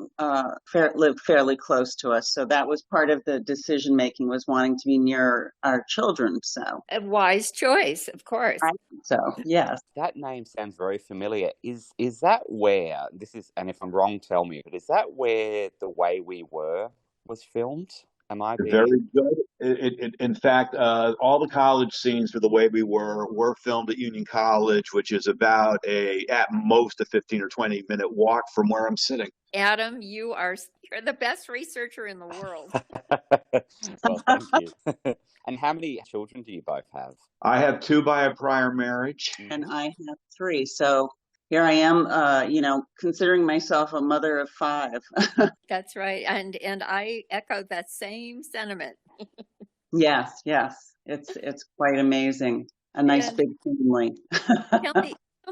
lived fairly close to us, so that was part of the decision making, was wanting to be near our children. So A wise choice, of course. so yes. That name sounds very familiar. Is that where this is? And if I'm wrong, tell me. But is that where The Way We Were was filmed? Am I being... Very good. In fact, all the college scenes for The Way We Were filmed at Union College, which is about at most a 15 or 20-minute walk from where I'm sitting. Adam, you're the best researcher in the world. Well, thank you. And how many children do you both have? I have 2 by a prior marriage. And I have 3. So here I am, considering myself a mother of 5. That's right. And I echo that same sentiment. Yes. It's quite amazing. A nice big family. Tell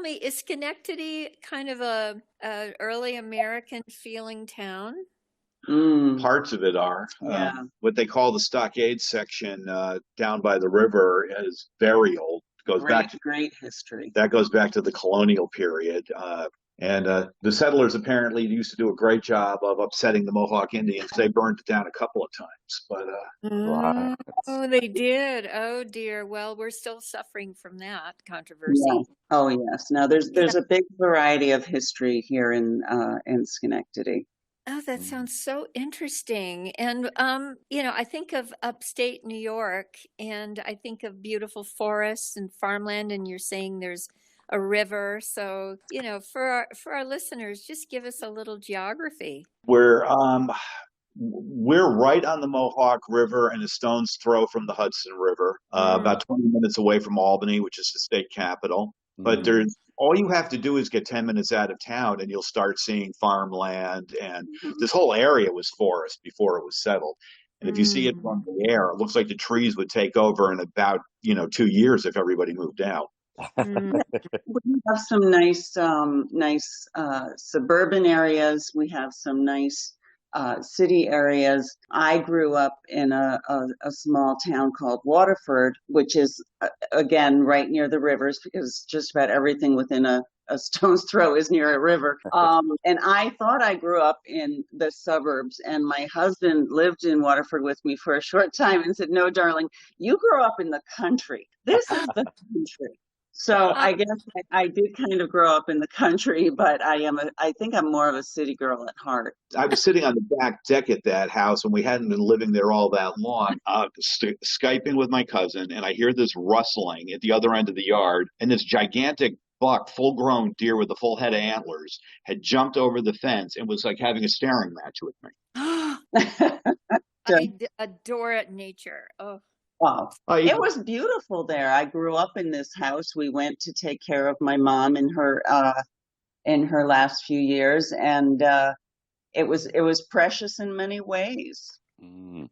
me, is Schenectady kind of a early American feeling town? Parts of it are. Yeah. What they call the stockade section down by the river is very old. Goes back to great history. That goes back to the colonial period. And the settlers apparently used to do a great job of upsetting the Mohawk Indians. They burned it down a couple of times. But Right. Oh, they did. Oh dear. Well, we're still suffering from that controversy. Yeah. Oh yes. Now there's a big variety of history here in Schenectady. Oh, that sounds so interesting. And, I think of upstate New York, and I think of beautiful forests and farmland, and you're saying there's a river. So, for our listeners, just give us a little geography. we're right on the Mohawk River and a stone's throw from the Hudson River, about 20 minutes away from Albany, which is the state capital. But all you have to do is get 10 minutes out of town and you'll start seeing farmland. And this whole area was forest before it was settled. And if you see it from the air, it looks like the trees would take over in about, 2 years if everybody moved out. We have some nice suburban areas. We have some nice city areas. I grew up in a small town called Waterford, which is, again, right near the rivers, because just about everything within a stone's throw is near a river. And I thought I grew up in the suburbs, and my husband lived in Waterford with me for a short time and said, "No, darling, you grew up in the country. This is the country." So I guess I did kind of grow up in the country, but I think I'm more of a city girl at heart. I was sitting on the back deck at that house, and we hadn't been living there all that long, Skyping with my cousin, and I hear this rustling at the other end of the yard, and this gigantic buck, full-grown deer with a full head of antlers, had jumped over the fence and was like having a staring match with me. I adore nature. Oh. Wow. It was beautiful there. I grew up in this house. We went to take care of my mom in her last few years, and it was precious in many ways. So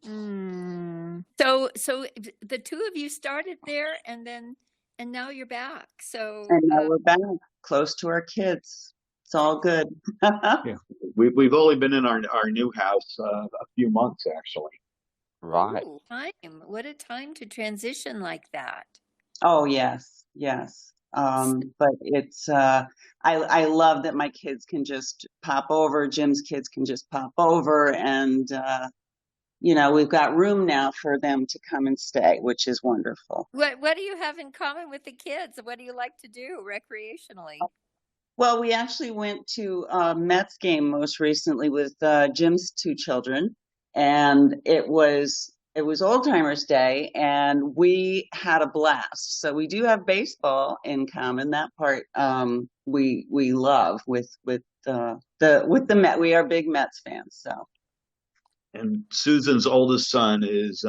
the two of you started there, and now you're back. So and now we're back, close to our kids. It's all good. Yeah. We've only been in our new house a few months, actually. Right. Ooh, what a time to transition like that. Oh, yes. But it's I love that my kids can just pop over. Jim's kids can just pop over, and we've got room now for them to come and stay, which is wonderful. What do you have in common with the kids? What do you like to do recreationally? Well, we actually went to a Mets game most recently with Jim's two children, and it was Old Timers Day, and we had a blast. So we do have baseball in common. That part we love with the Met. We are big Mets fans. So. And Susan's oldest son is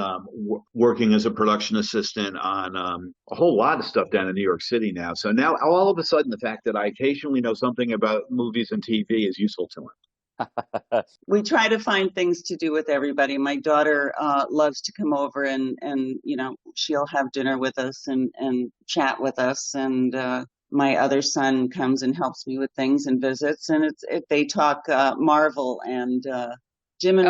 working as a production assistant on a whole lot of stuff down in New York City now. So now all of a sudden, the fact that I occasionally know something about movies and TV is useful to him. We try to find things to do with everybody. My daughter loves to come over and she'll have dinner with us and chat with us. And my other son comes and helps me with things and visits. And they talk Marvel, and Jim and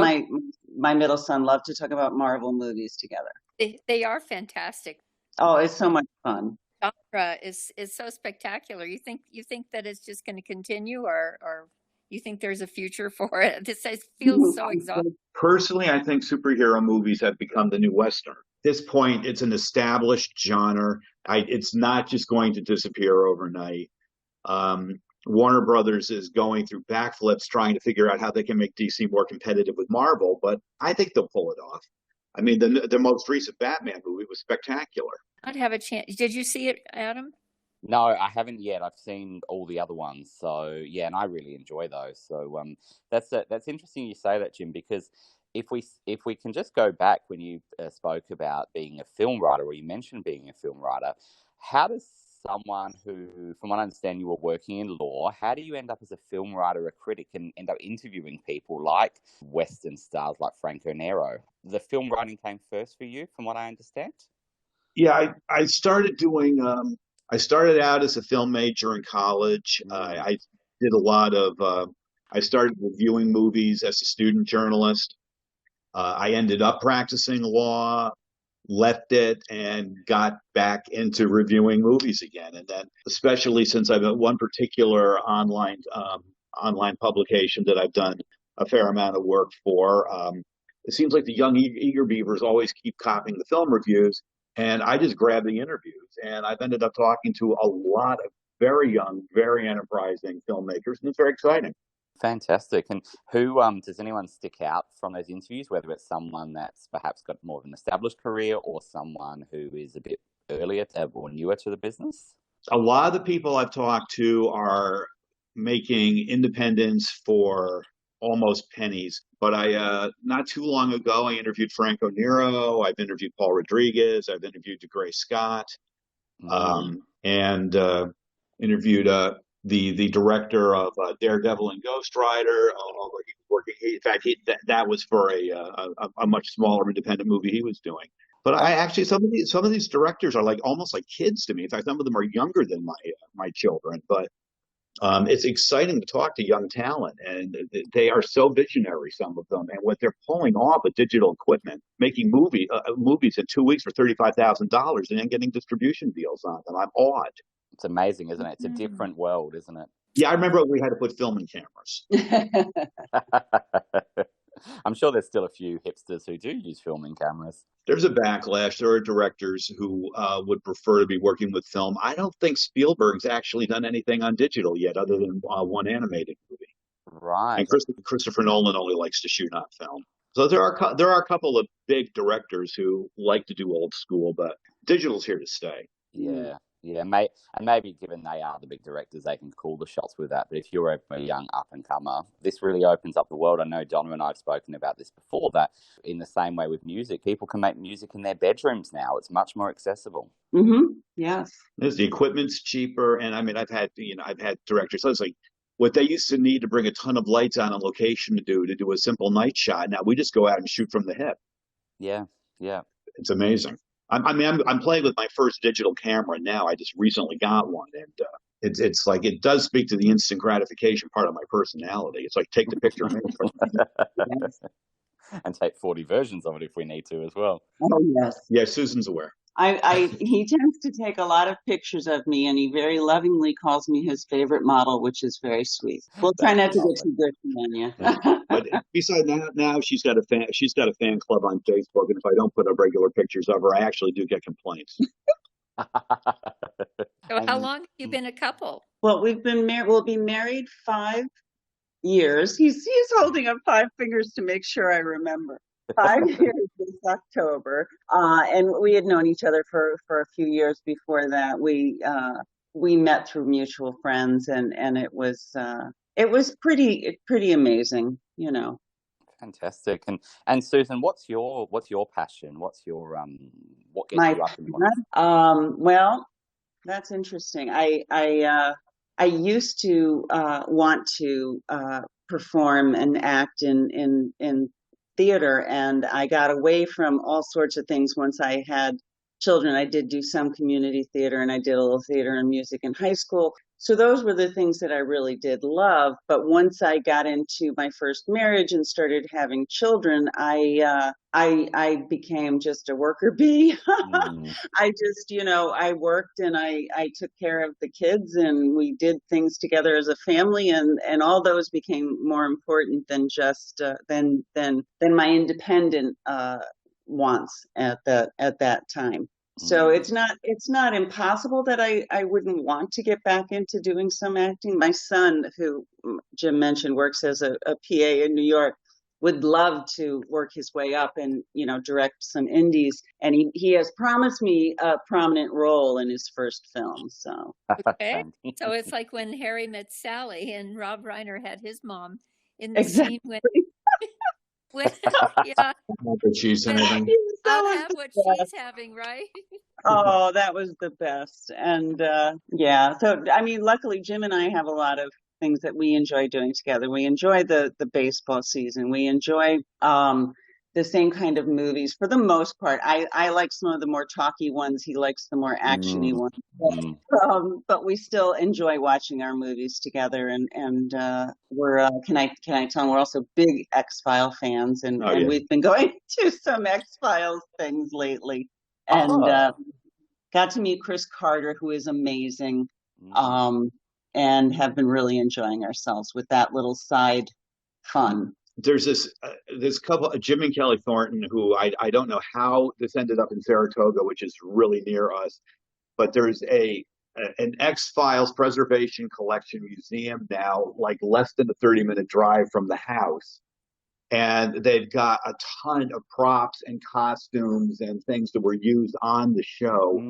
my middle son love to talk about Marvel movies together. They are fantastic. Oh, it's so much fun. Genre is so spectacular. You think that it's just going to continue, or you think there's a future for it? This feels so exhausting. Personally, I think superhero movies have become the new Western. At this point, it's an established genre. It's not just going to disappear overnight. Warner Brothers is going through backflips trying to figure out how they can make DC more competitive with Marvel, but I think they'll pull it off. I mean, the most recent Batman movie was spectacular. I'd have a chance. Did you see it, Adam? No, I haven't yet. I've seen all the other ones. So, yeah, and I really enjoy those. So that's interesting you say that, Jim, because if we can just go back when you spoke about being a film writer, or you mentioned being a film writer, how does someone who, from what I understand, you were working in law, how do you end up as a film writer, a critic, and end up interviewing people like Western stars like Franco Nero? The film writing came first for you, from what I understand? Yeah, I started doing, I started out as a film major in college. I did a lot of, I started reviewing movies as a student journalist. I ended up practicing law, left it, and got back into reviewing movies again. And then, especially since I've got one particular online publication that I've done a fair amount of work for, it seems like the young eager beavers always keep copying the film reviews, and I just grab the interviews. And I've ended up talking to a lot of very young, very enterprising filmmakers, and it's very exciting. Fantastic. And who does anyone stick out from those interviews, whether it's someone that's perhaps got more of an established career or someone who is a bit earlier or newer to the business? A lot of the people I've talked to are making independents for almost pennies. But not too long ago, I interviewed Franco Nero. I've interviewed Paul Rodriguez. I've interviewed Gerace Scott, and interviewed the director of Daredevil and Ghost Rider. In fact, that was for a much smaller independent movie he was doing. But I actually, some of these directors are like almost like kids to me. In fact, some of them are younger than my children. But it's exciting to talk to young talent, and they are so visionary, some of them, and what they're pulling off with digital equipment, making movies in 2 weeks for $35,000, and then getting distribution deals on them. I'm awed. It's amazing, isn't it? It's a different world, isn't it? Yeah, I remember we had to put film in cameras. I'm sure there's still a few hipsters who do use filming cameras. There's a backlash. There are directors who would prefer to be working with film. I don't think Spielberg's actually done anything on digital yet, other than one animated movie. Right. And Christopher Nolan only likes to shoot on film. So there are a couple of big directors who like to do old school, but digital's here to stay. Yeah. Yeah, and maybe given they are the big directors, they can call the shots with that. But if you're a young up-and-comer, this really opens up the world. I know Donna and I have spoken about this before, that in the same way with music, people can make music in their bedrooms now. It's much more accessible. Mm-hmm. Yes. The equipment's cheaper, and I mean, I've had directors. So it's like what they used to need to bring a ton of lights on location to do a simple night shot. Now we just go out and shoot from the hip. Yeah, yeah. It's amazing. I'm playing with my first digital camera now. I just recently got one, and it's like it does speak to the instant gratification part of my personality. It's like take the picture and take 40 versions of it if we need to as well. Oh yes, yeah. Susan's aware. He tends to take a lot of pictures of me, and he very lovingly calls me his favorite model, which is very sweet. We'll try not to get too gushy on you. But besides now she's got a fan club on Facebook, and if I don't put up regular pictures of her, I actually do get complaints. So how long have you been a couple? Well, we'll be married 5 years. He's holding up 5 fingers to make sure I remember. 5 years this October, and we had known each other for a few years before that. We met through mutual friends, and it was pretty amazing, you know. Fantastic. And Susan, what's your passion? What's your what gets you up in the morning? Well, that's interesting. I used to want to perform and act in theater, and I got away from all sorts of things once I had children. I did do some community theater, and I did a little theater and music in high school. So those were the things that I really did love. But once I got into my first marriage and started having children, I became just a worker bee. I just, I worked, and I took care of the kids, and we did things together as a family, and all those became more important than just than my independent wants at that time. So it's not impossible that I wouldn't want to get back into doing some acting. My son, who Jim mentioned, works as a PA in New York, would love to work his way up and, direct some indies. And he has promised me a prominent role in his first film. So okay, so it's like when Harry met Sally and Rob Reiner had his mom in the scene when yeah, What she's having. I'll have what she's having, right? Oh, that was the best. And so I mean, luckily Jim and I have a lot of things that we enjoy doing together. We enjoy the baseball season. We enjoy the same kind of movies for the most part. I like some of the more talky ones. He likes the more actiony ones. But we still enjoy watching our movies together. And we're can I tell him we're also big X-File fans, and we've been going to some X-Files things lately, and got to meet Chris Carter, who is amazing, and have been really enjoying ourselves with that little side fun. There's this couple, Jim and Kelly Thornton, who I don't know how this ended up in Saratoga, which is really near us, but there's an X-Files Preservation Collection Museum now, like less than a 30-minute drive from the house. And they've got a ton of props and costumes and things that were used on the show.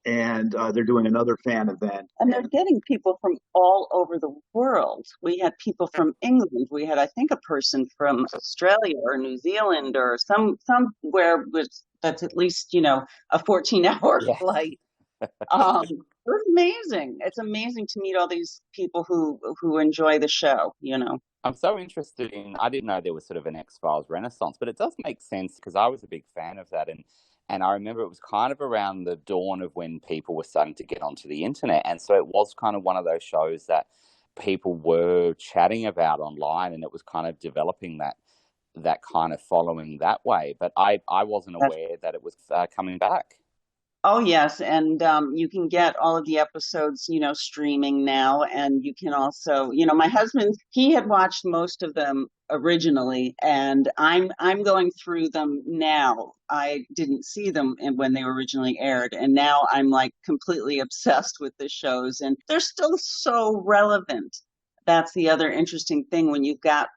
And they're doing another fan event. And they're getting people from all over the world. We had people from England. We had, I think, a person from Australia or New Zealand or somewhere that's at least, a 14-hour flight. It's amazing. It's amazing to meet all these people who enjoy the show, I'm so interested I didn't know there was sort of an X-Files renaissance, but it does make sense because I was a big fan of that. And I remember it was kind of around the dawn of when people were starting to get onto the internet. And so it was kind of one of those shows that people were chatting about online, and it was kind of developing that kind of following that way. But I wasn't aware that it was coming back. Oh, yes. And you can get all of the episodes, streaming now. And you can also, my husband, he had watched most of them originally, and I'm going through them now. I didn't see them when they were originally aired. And now I'm like completely obsessed with the shows, and they're still so relevant. That's the other interesting thing when you've got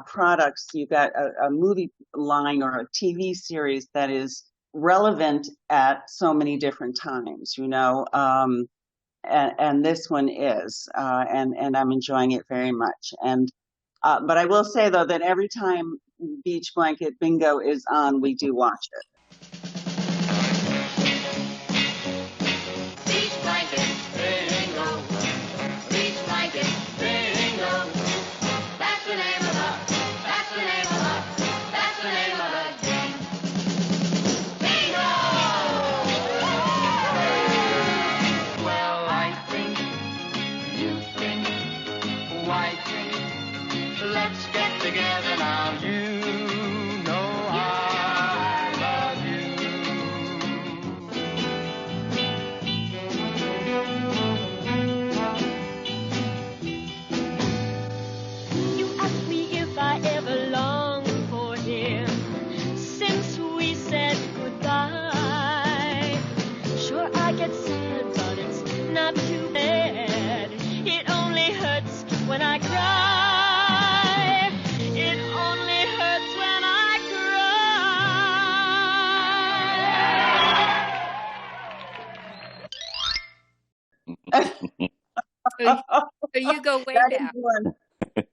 products, you've got a movie line or a TV series that is relevant at so many different times, and this one is, and I'm enjoying it very much. And but I will say though that every time Beach Blanket Bingo is on, we do watch it. Beach blanket bingo. Beach blanket bingo. That's the name of the game. Bingo! Well, I think, you think, why think, let's get together now. You know I love So, so you go way That is back. one.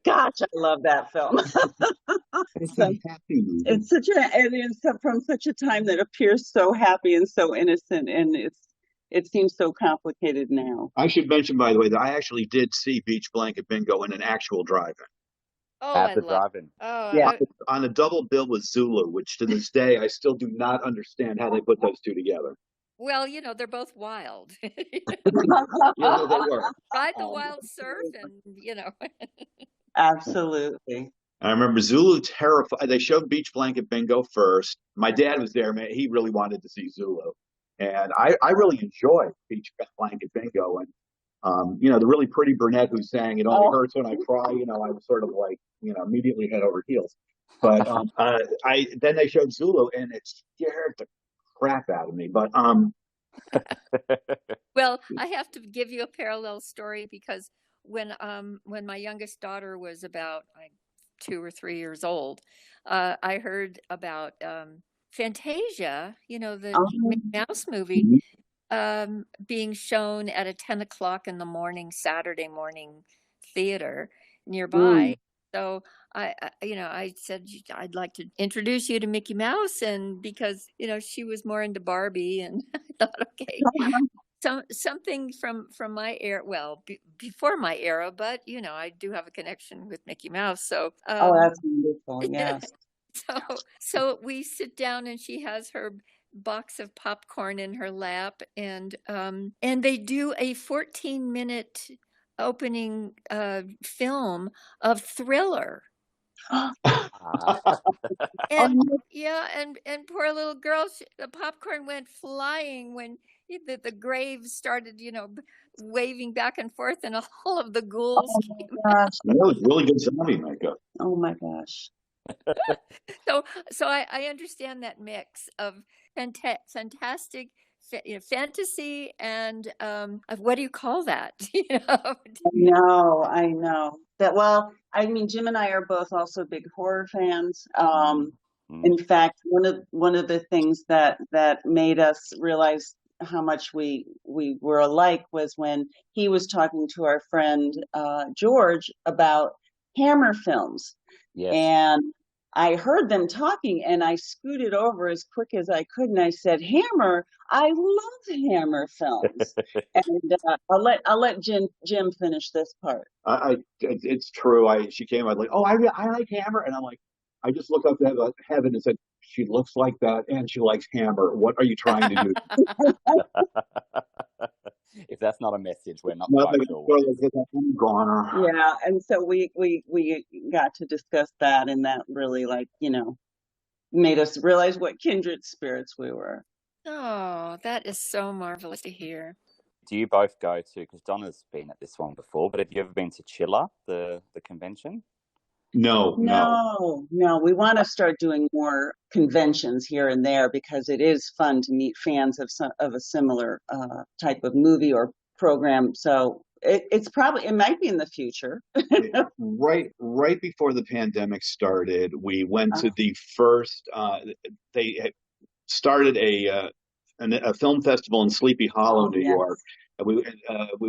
Gosh, I love that film. It's So, a happy movie. it's it is from such a time that appears so happy and so innocent, and it seems so complicated now. I should mention, by the way, that I actually did see Beach Blanket Bingo in an actual drive-in. Oh, At I the love. drive-in. Oh, Yeah. On a double bill with Zulu, which to this day I still do not understand how they put those two together. well, they're both wild. Yeah, they were. Ride the wild surf, and Absolutely. I remember Zulu terrified. They showed Beach Blanket Bingo first. My dad was there, man. He really wanted to see Zulu. And I really enjoyed Beach Blanket Bingo. And, the really pretty brunette who sang It Only Hurts When I Cry, I was sort of like, immediately head over heels. But then they showed Zulu, and it scared the crap out of me. But well, I have to give you a parallel story because when my youngest daughter was about 2 or 3 years old, I heard about Fantasia, the Mickey Mouse movie, being shown at a 10 o'clock in the morning, Saturday morning theater nearby. So I said, I'd like to introduce you to Mickey Mouse. And because, she was more into Barbie, and I thought, okay, something from my era, well, before my era, but, I do have a connection with Mickey Mouse. So, That's wonderful. Yes. so we sit down, and she has her box of popcorn in her lap, and they do a 14-minute opening film of Thriller. And and poor little girl, the popcorn went flying when the graves started, waving back and forth, and all of the ghouls came. Gosh. that was really good zombie makeup. Oh my gosh. So I understand that mix of fantastic fantasy and what do you call that? I know that. Well, I mean, Jim and I are both also big horror fans. In fact, one of the things that made us realize how much we were alike was when he was talking to our friend George about Hammer films. Yes. And I heard them talking, and I scooted over as quick as I could, and I said, "Hammer, I love Hammer films." And I'll let Jim finish this part. It's true. She came. I was like, "Oh, I like Hammer," and I'm like, I just looked up to heaven and said, "She looks like that, and she likes Hammer. What are you trying to do?" If that's not a message, we're not quite sure. Yeah, and so we got to discuss that, and that really made us realize what kindred spirits we were. Oh, that is so marvelous to hear. Do you both go to, because Donna's been at this one before, but have you ever been to Chiller, the convention? No. We want to start doing more conventions here and there because it is fun to meet fans of a similar type of movie or program. So it might be in the future. Right before the pandemic started, we went to the first. They had started a film festival in Sleepy Hollow, New York. We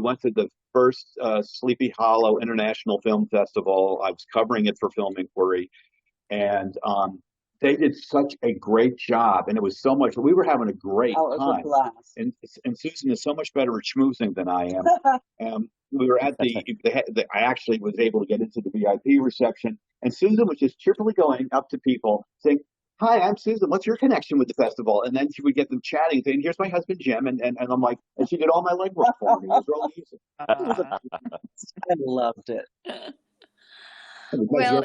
went to the first Sleepy Hollow International Film Festival. I was covering it for Film Inquiry, and they did such a great job, and it was so much. We were having a great time. It was a blast. And Susan is so much better at schmoozing than I am. We were at I actually was able to get into the VIP reception, and Susan was just cheerfully going up to people saying, "Hi, I'm Susan. What's your connection with the festival?" And then she would get them chatting, saying, "Here's my husband, Jim." And I'm like, and she did all my legwork for me. It was really easy. I loved it. Well,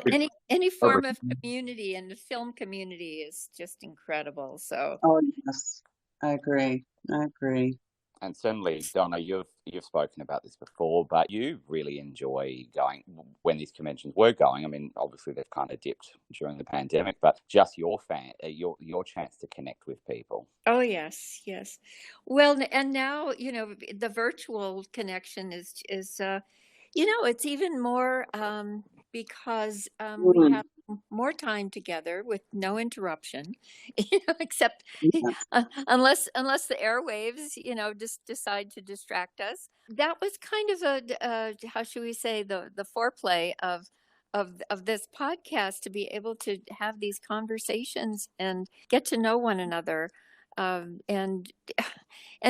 any form of community, and the film community is just incredible. So. Oh yes, I agree. And certainly, Donna, you've spoken about this before, but you really enjoy going when these conventions were going. I mean, obviously they've kind of dipped during the pandemic, but just your chance to connect with people. Oh yes. Well, and now the virtual connection is it's even more because we have more time together with no interruption, except Yeah. unless the airwaves, just decide to distract us. That was kind of how should we say, the foreplay of this podcast, to be able to have these conversations and get to know one another, and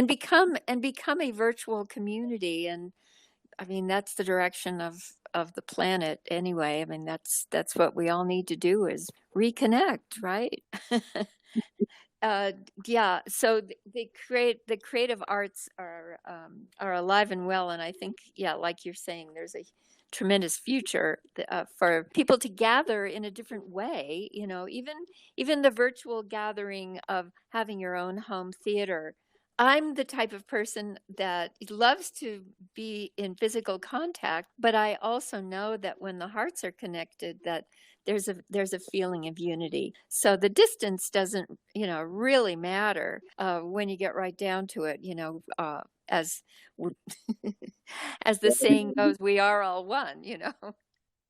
become a virtual community. And I mean, that's the direction of the planet anyway. I mean, that's what we all need to do, is reconnect, right? uh, yeah. So the creative arts are alive and well, and I think, yeah, like you're saying, there's a tremendous future for people to gather in a different way. Even the virtual gathering of having your own home theater. I'm the type of person that loves to be in physical contact, but I also know that when the hearts are connected, that there's a feeling of unity. So the distance doesn't, really matter when you get right down to it. As as the saying goes, we are all one.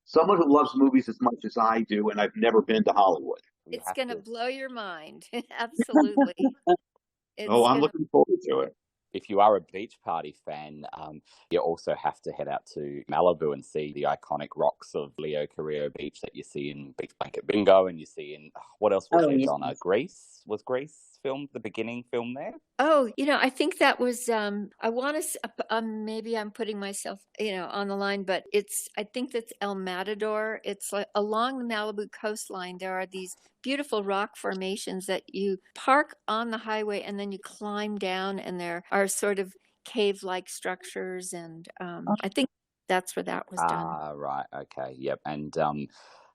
Someone who loves movies as much as I do, and I've never been to Hollywood. It's going to blow your mind. Absolutely. Oh, I'm looking forward to it. If you are a beach party fan, you also have to head out to Malibu and see the iconic rocks of Leo Carrillo Beach that you see in Beach Blanket Bingo, and you see in, what else was there, Donna? Greece? Was Greece filmed, the beginning film there? Oh, I think that was, I want to, maybe I'm putting myself, on the line, but I think that's El Matador. It's like along the Malibu coastline, there are these beautiful rock formations that you park on the highway and then you climb down, and there are sort of cave-like structures. And I think that's where that was done. Right. Okay. Yep. And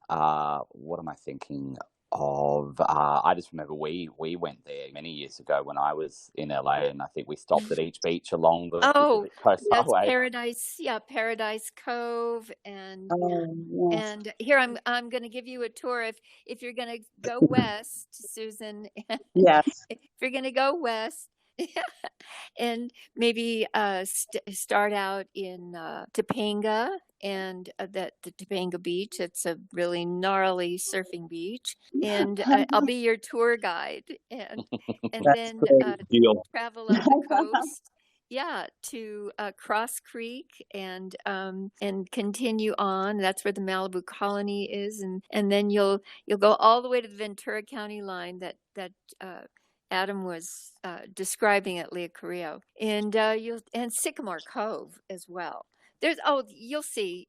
what am I thinking of? I just remember we went there many years ago when I was in LA, and I think we stopped at each beach along the coast That's highway. Paradise. Yeah, Paradise Cove, and Yes. and here I'm going to give you a tour. If you're going to go west, Susan, Yes. if you're going to go west, and maybe start out in Topanga, and the Topanga Beach. It's a really gnarly surfing beach, and I'll be your tour guide, and That's then great. Deal. travel up the coast. Yeah, to Cross Creek, and continue on. That's where the Malibu colony is, and then you'll go all the way to the Ventura County line that Adam was describing at Leo Carrillo, and Sycamore Cove as well. You'll see.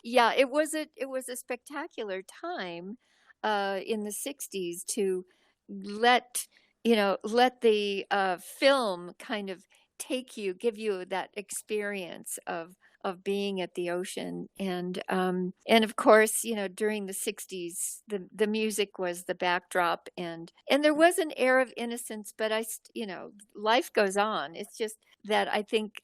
Yeah, it was a spectacular time in the 60s to let the film kind of give you that experience of being at the ocean. And of course, during the 60s, the music was the backdrop, and there was an air of innocence, but life goes on. It's just that I think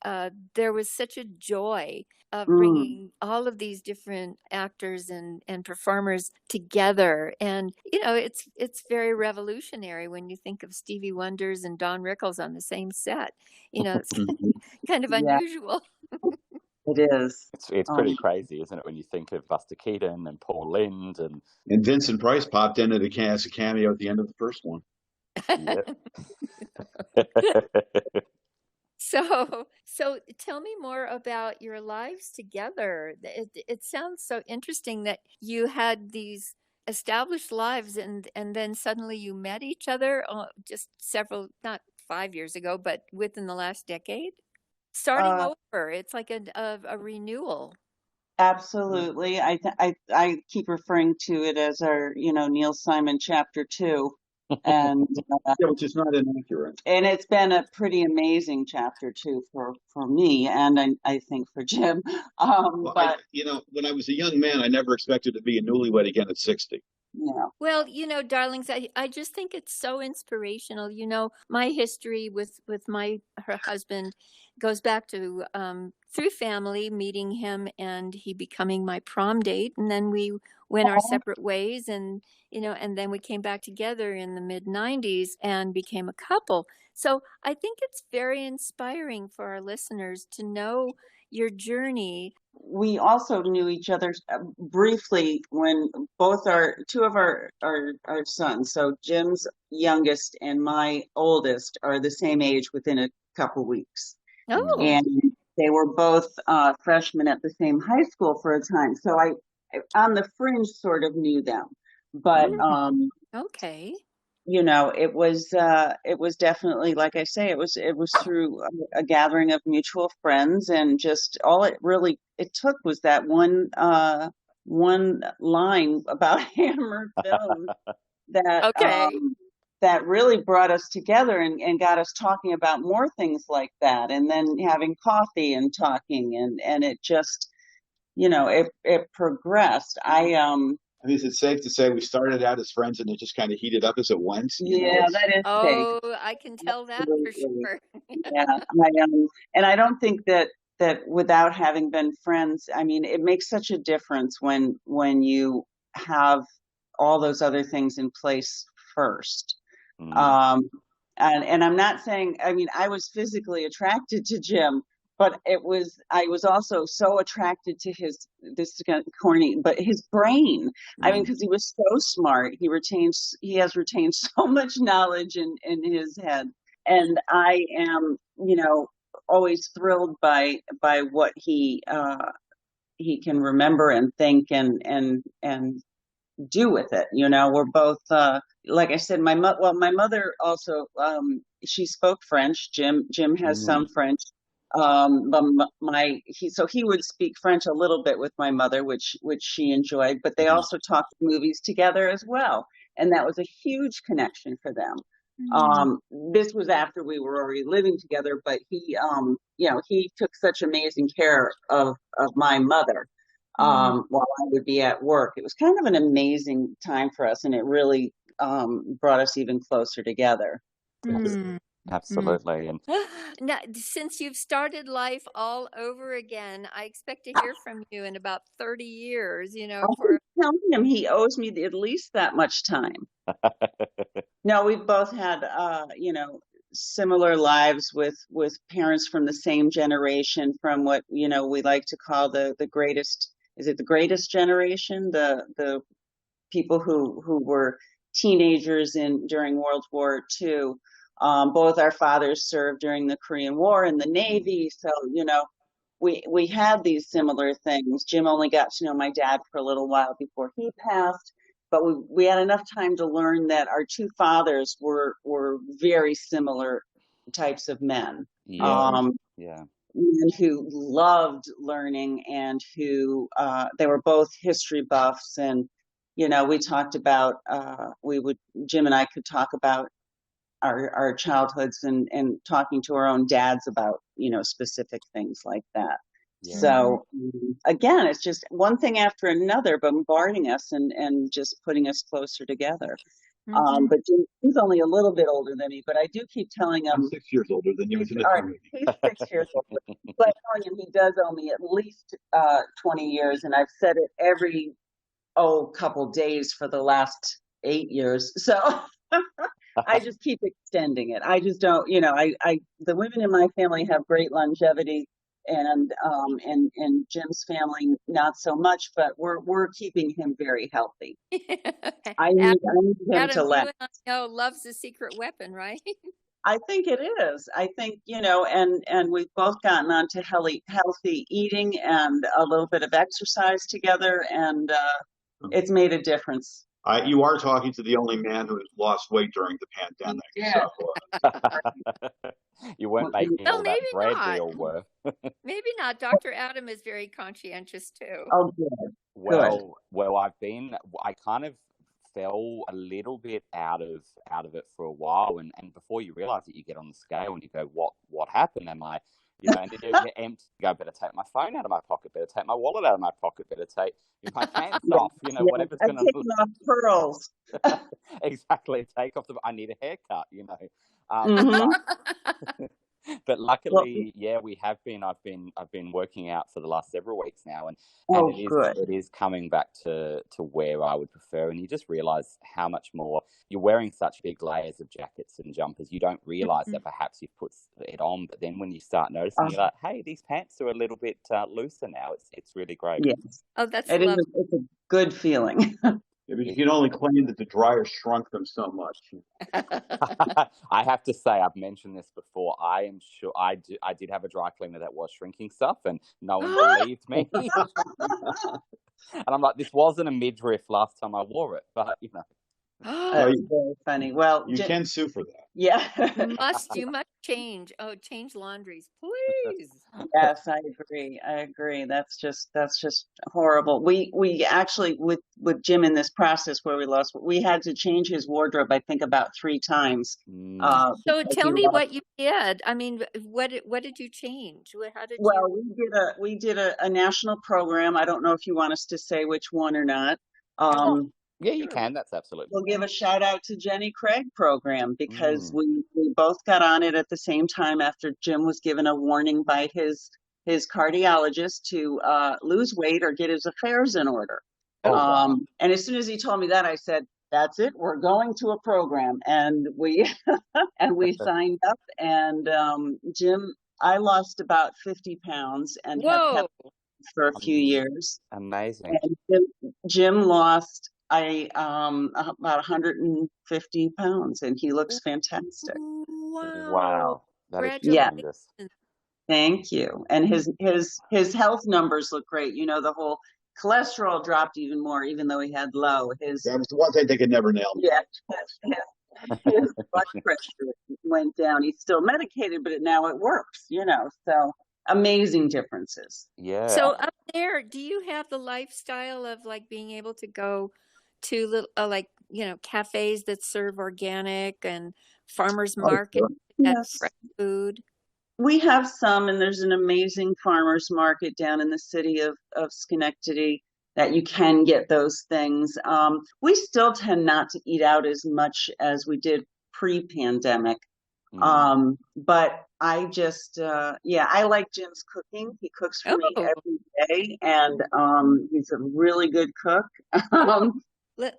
there was such a joy of bringing all of these different actors and performers together. And it's very revolutionary when you think of Stevie Wonders and Don Rickles on the same set. It's kind of unusual. It is. It's pretty crazy, isn't it, when you think of Buster Keaton and Paul Lynde and Vincent Price popped into the cast, a cameo at the end of the first one. So tell me more about your lives together. It sounds so interesting that you had these established lives, and then suddenly you met each other just not 5 years ago, but within the last decade. Starting over, it's like a renewal. Absolutely. I keep referring to it as our, Neil Simon chapter 2. And which is not inaccurate. And it's been a pretty amazing chapter 2 for me, and I think for Jim. But when I was a young man, I never expected to be a newlywed again at 60. Yeah. Well, darlings, I just think it's so inspirational. My history with her husband goes back to through family, meeting him and he becoming my prom date, and then we went our separate ways, and then we came back together in the mid-90s and became a couple. So I think it's very inspiring for our listeners to know, your journey. We also knew each other briefly when two of our sons, so Jim's youngest and my oldest, are the same age within a couple weeks. Oh. And they were both freshmen at the same high school for a time. So I on the fringe, sort of knew them. But okay. it was definitely, like I say, it was through a gathering of mutual friends, and just all it took was that one line about Hammer Film that Okay. that really brought us together and got us talking about more things like that, and then having coffee and talking, and it just it progressed. I mean, is it safe to say we started out as friends and it just kind of heated up as it went? Yeah, that is safe. Oh, I can tell that for Absolutely. sure. Yeah, and I don't think that without having been friends, I mean, it makes such a difference when you have all those other things in place first. And I'm not saying, I mean, I was physically attracted to Jim, but I was also so attracted to this is corny, but his brain. I mean, because he was so smart, he has retained so much knowledge in his head. And I am, always thrilled by what he can remember and think and do with it. We're both, like I said, my mother also, she spoke French. Jim has some French. But he would speak French a little bit with my mother, which she enjoyed, but they also talked movies together as well. And that was a huge connection for them. This was after we were already living together, but he took such amazing care of my mother, while I would be at work. It was kind of an amazing time for us, and it really, brought us even closer together. Absolutely. And now, since you've started life all over again, I expect to hear from you in about 30 years, I'm telling him he owes me at least that much time. No, we've both had, similar lives with parents from the same generation, from what, we like to call the greatest, is it the greatest generation? The people who were teenagers during World War II. Both our fathers served during the Korean War in the Navy. So, we had these similar things. Jim only got to know my dad for a little while before he passed, but we had enough time to learn that our two fathers were very similar types of men. And who loved learning, and who they were both history buffs. And we talked about Jim and I could talk about our childhoods and talking to our own dads about specific things like that. So again, it's just one thing after another bombarding us and just putting us closer together. But he's only a little bit older than me, but I do keep telling him. I'm 6 years older than you. He's 6 years older, but telling him he does owe me at least 20 years, and I've said it every couple days for the last 8 years. So I just keep extending it. I just don't, the women in my family have great longevity, and Jim's family not so much, but we're keeping him very healthy. I need him Adam, to let. you and I know love's a secret weapon, right? I think it is. I think, and we've both gotten onto healthy eating and a little bit of exercise together, and it's made a difference. You are talking to the only man who lost weight during the pandemic. Yeah. So, you weren't making all that bread we all were. Maybe not. Dr. Adam is very conscientious too. Oh, good. Well, I kind of fell a little bit out of it for a while, and before you realize it, you get on the scale and you go, what happened? Am I, and then you get empty. You go, better take my phone out of my pocket, better take my wallet out of my pocket, better take my pants off, whatever's going to. Taking off pearls. Exactly. Take off I need a haircut, But Well, luckily, yeah, we have been. I've been working out for the last several weeks now, and oh, it good. is coming back to where I would prefer. And you just realize how much more you're wearing such big layers of jackets and jumpers. You don't realize that perhaps you've put it on, but then when you start noticing, you're like, hey, these pants are a little bit looser now. It's really great. Yes, Oh, that's it is. lovely. It's a good feeling. Yeah, but you can only claim that the dryer shrunk them so much. I have to say, I've mentioned this before. I am sure I did have a dry cleaner that was shrinking stuff, and no one believed me. And I'm like, this wasn't a midriff last time I wore it, but you know. That's very funny. Well, You can sue for that. yeah. You must change. Oh, change laundries, please. Yes, I agree. That's just horrible. We actually with Jim in this process where we had to change his wardrobe, I think about 3 times. Mm. So Because tell he me lost. what you did. I mean, what did you change? How did Well, you? we did a national program. I don't know if you want us to say which one or not. Oh, Yeah, you sure. can. That's absolutely We'll give fine. a shout out to Jenny Craig program because Mm. we both got on it at the same time after Jim was given a warning by his cardiologist to lose weight or get his affairs in order. Oh, wow. And as soon as he told me that, I said, "That's it. We're going to a program," and we and we signed up. And Jim, I lost about 50 pounds and have kept Whoa. it for a few years. Amazing. And Jim lost about 150 pounds, and he looks fantastic. Wow. That is Yeah, tremendous. thank you. And his health numbers look great. You know, the whole cholesterol dropped even more, even though he had low. His That was the one thing they could never nail. yeah, his blood pressure went down. He's still medicated, but now it works. You know, so amazing differences. Yeah. So up there, do you have the lifestyle of like being able to go to little like, cafes that serve organic and farmers Oh, market sure. at Yes. fresh food? We have some, and there's an amazing farmers market down in the city of Schenectady that you can get those things. We still tend not to eat out as much as we did pre-pandemic. But I just, I like Jim's cooking. He cooks for me Oh, every day, and he's a really good cook.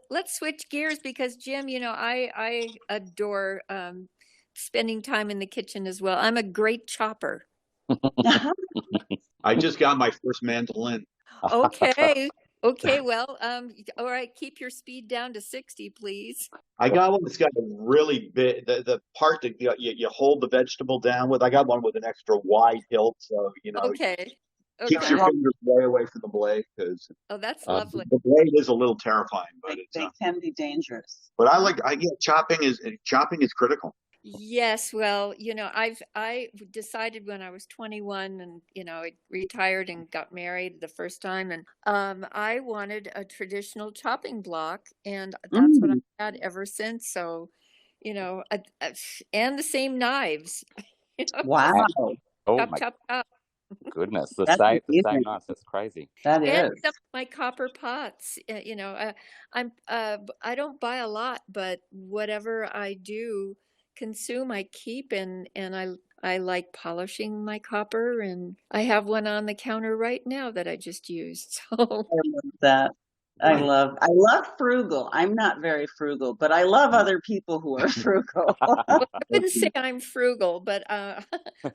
let's switch gears because Jim, I adore spending time in the kitchen as well. I'm a great chopper. I just got my first mandolin. Okay. Okay, well, all right, keep your speed down to 60, please. I got one that's got a really big, the part that you hold the vegetable down with. I got one with an extra wide hilt, so Okay. keeps your Okay. fingers way away from the blade because Oh, that's lovely. the blade is a little terrifying, but They can be dangerous. but chopping is critical. Yes, well, I decided when I was 21 and I retired and got married the first time, and I wanted a traditional chopping block, and that's what I've had ever since. So, and the same knives. Wow, Oh Chop, my chop, chop. goodness, the that's same amazing. knives. That's crazy. That And is. some of my copper pots. I don't buy a lot, but whatever I do consume, I keep, and I like polishing my copper, and I have one on the counter right now that I just used. So I love that. I love frugal. I'm not very frugal, but I love other people who are frugal. I wouldn't say I'm frugal, but I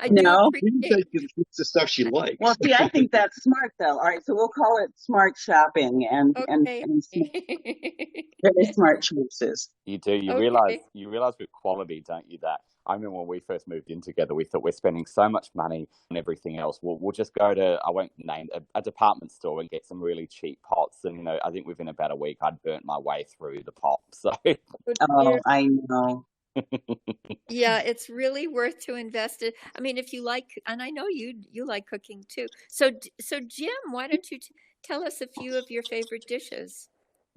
do No? appreciate. It's the stuff she likes. Well, see, I think that's smart though. All right, so we'll call it smart shopping and Okay. very smart choices. You do. You Okay. realize with quality, don't you? That I remember when we first moved in together, we thought we're spending so much money on everything else. We'll just go to, I won't name a department store and get some really cheap pots. And I think within about a week, I'd burnt my way through the pot. So Oh, I know. Yeah, it's really worth to invest it. I mean, if you like, and I know you like cooking too. So Jim, why don't you tell us a few of your favorite dishes?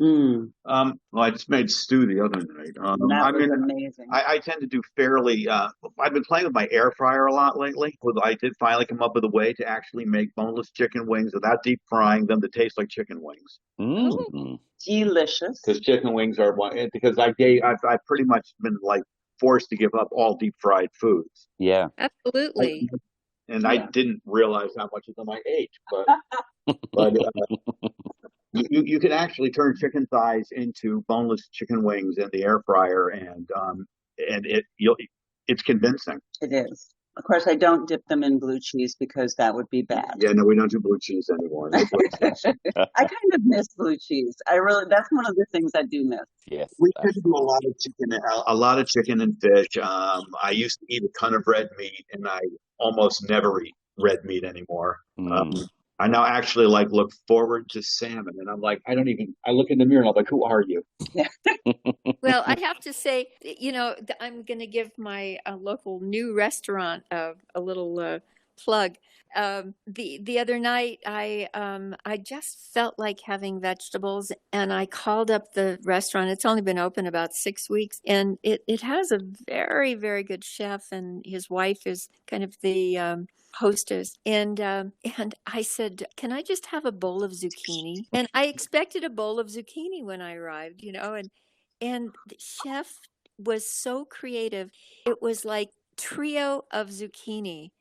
Mm, Well, I just made stew the other night. that was amazing. I tend to do fairly. I've been playing with my air fryer a lot lately. I did finally come up with a way to actually make boneless chicken wings without deep frying them to taste like chicken wings. Delicious. Because chicken wings are one. Because I've pretty much been like forced to give up all deep fried foods. Yeah. Absolutely. And I Yeah. didn't realize how much of them I ate, but you can actually turn chicken thighs into boneless chicken wings in the air fryer, and it's convincing. It is. Of course, I don't dip them in blue cheese because that would be bad. Yeah, no, we don't do blue cheese anymore. No blue cheese. I kind of miss blue cheese. That's one of the things I do miss. Yes. We tend to do a lot of chicken and fish. I used to eat a ton of red meat, and I almost never eat red meat anymore. I now actually look forward to salmon, and I'm like, I look in the mirror and I'm like, who are you? Yeah. Well, I have to say, I'm going to give my local new restaurant a little plug. The other night, I just felt like having vegetables, and I called up the restaurant. It's only been open about 6 weeks, and it has a very, very good chef, and his wife is kind of the hostess. And I said, "Can I just have a bowl of zucchini?" And I expected a bowl of zucchini when I arrived, and the chef was so creative. It was like trio of zucchini.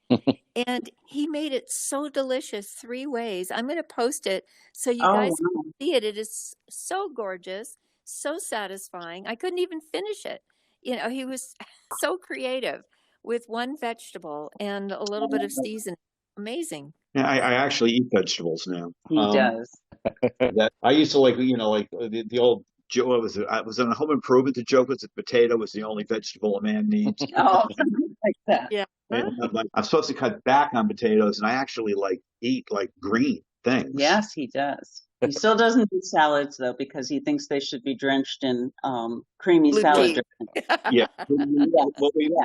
And he made it so delicious 3 ways. I'm going to post it so you guys can see it. It is so gorgeous, so satisfying. I couldn't even finish it. He was so creative with one vegetable and a little bit of seasoning. Amazing. Yeah, I actually eat vegetables now. He does. I used to the old joke. What was it? I was on a Home Improvement. The joke was that potato was the only vegetable a man needs. Oh, something like that. Yeah. And I'm supposed to cut back on potatoes, and I actually eat green things. Yes, he does. He still doesn't do salads though because he thinks they should be drenched in creamy Blue salad tea. dressing. Yeah.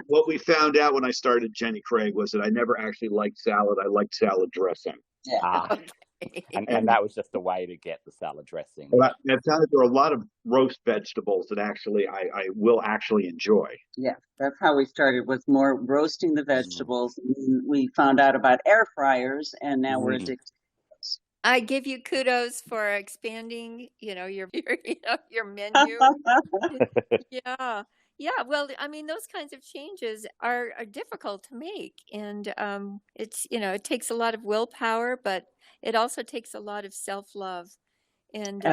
What we found out when I started Jenny Craig was that I never actually liked salad. I liked salad dressing. Yeah. Ah, and that was just a way to get the salad dressing. But I've found that there are a lot of roast vegetables that actually I will actually enjoy. Yeah, that's how we started, was more roasting the vegetables. And we found out about air fryers, and now we're addicted to those. I give you kudos for expanding, your menu. Yeah. Yeah. Well, I mean, those kinds of changes are difficult to make. And it takes a lot of willpower, but it also takes a lot of self-love and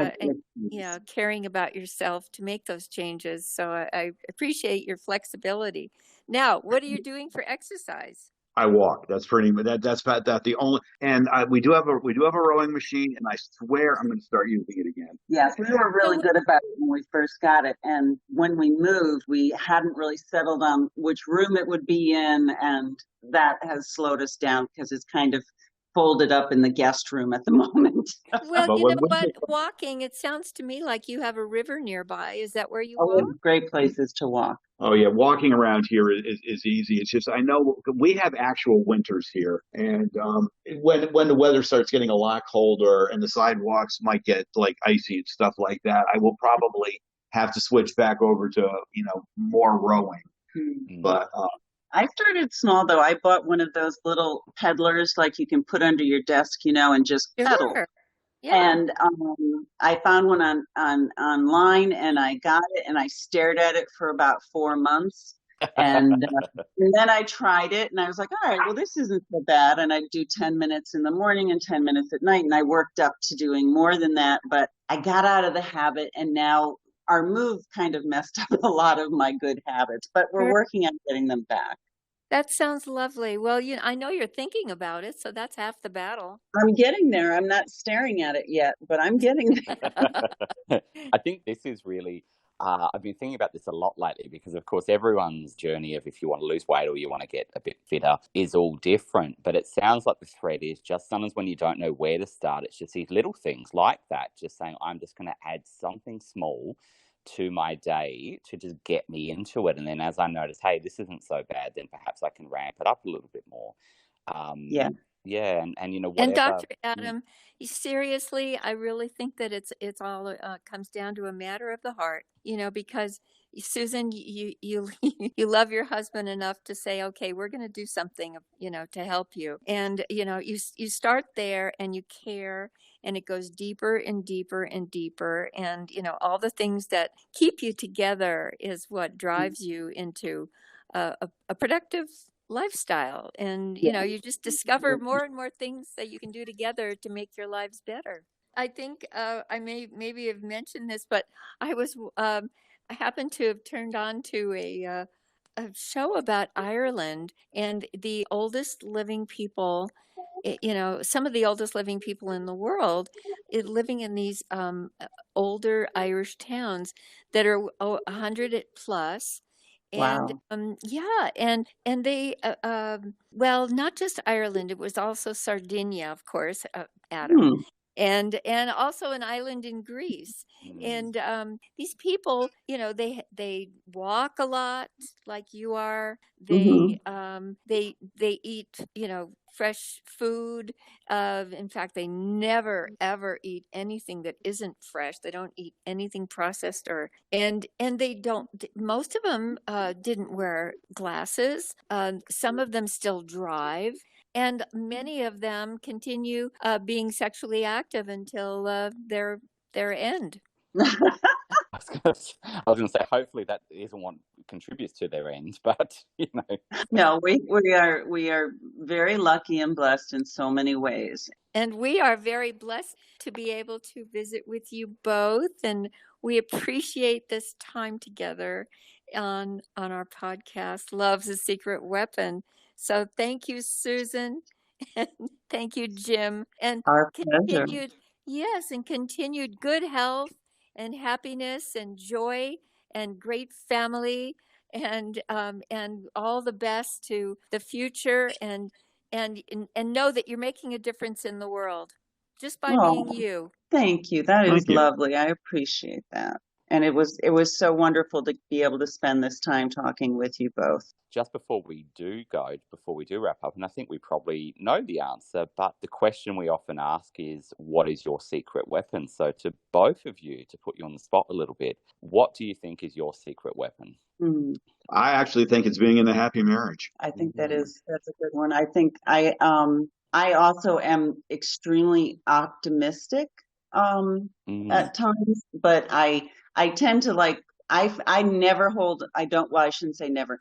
caring about yourself to make those changes. So I appreciate your flexibility. Now, what are you doing for exercise? I walk. That's pretty. That's about that. The only and we do have a rowing machine, and I swear I'm going to start using it again. Yes, we were really good about it when we first got it. And when we moved, we hadn't really settled on which room it would be in. And that has slowed us down because it's kind of folded up in the guest room at the moment. Well, But you when know winter what? Walking, it sounds to me like you have a river nearby. Is that where you Oh, we walk? have great places to walk. Oh yeah, walking around here is easy. It's just I know we have actual winters here, and when the weather starts getting a lot colder and the sidewalks might get icy and stuff like that, I will probably have to switch back over to more rowing. But I started small though. I bought one of those little peddlers like you can put under your desk, and just pedal. Sure. Yeah. And I found one online, and I got it, and I stared at it for about 4 months, and then I tried it, and I was like, all right, well, this isn't so bad. And I'd do 10 minutes in the morning and 10 minutes at night, and I worked up to doing more than that, but I got out of the habit, and now our move kind of messed up a lot of my good habits, but we're working on getting them back. That sounds lovely. Well, I know you're thinking about it, so that's half the battle. I'm getting there. I'm not staring at it yet, but I'm getting there. I think this is really, I've been thinking about this a lot lately because, of course, everyone's journey of if you want to lose weight or you want to get a bit fitter is all different. But it sounds like the thread is just sometimes when you don't know where to start, it's just these little things like that, just saying, I'm just going to add something small to my day to just get me into it. And then as I notice, hey, this isn't so bad, then perhaps I can ramp it up a little bit more. Yeah. Yeah. And whatever. And Dr. Adam, seriously, I really think that it's all comes down to a matter of the heart, because Susan, you you love your husband enough to say, okay, we're going to do something, to help you. And, you start there and you care, and it goes deeper and deeper and deeper. And, all the things that keep you together is what drives you into a productive lifestyle. And, you just discover more and more things that you can do together to make your lives better. I think I maybe have mentioned this, but I happened to have turned on to a show about Ireland and the oldest living people, some of the oldest living people in the world, living in these older Irish towns that are 100 plus. And Wow. yeah, and they well, not just Ireland, it was also Sardinia, of course, Adam, Hmm. and also an island in Greece. And these people, they walk a lot like you are. hmm They eat, fresh food. In fact, they never ever eat anything that isn't fresh. They don't eat anything processed and they don't. Most of them didn't wear glasses. Some of them still drive. And many of them continue being sexually active until their end. I was going to say, hopefully that isn't what contributes to their end, but No, we are very lucky and blessed in so many ways. And we are very blessed to be able to visit with you both, and we appreciate this time together on our podcast, Love's a Secret Weapon. So thank you, Susan, and thank you, Jim, and Our pleasure. continued good health and happiness and joy and great family and all the best to the future and know that you're making a difference in the world just by being Oh, you. thank you. That is Thank you. lovely. I appreciate that. And it was so wonderful to be able to spend this time talking with you both. just before we do wrap up, and I think we probably know the answer, but the question we often ask is, what is your secret weapon? So to both of you, to put you on the spot a little bit, what do you think is your secret weapon? Mm, I actually think it's being in a happy marriage. I think that's a good one. I think I also am extremely optimistic at times, but I tend to I never hold I shouldn't say never.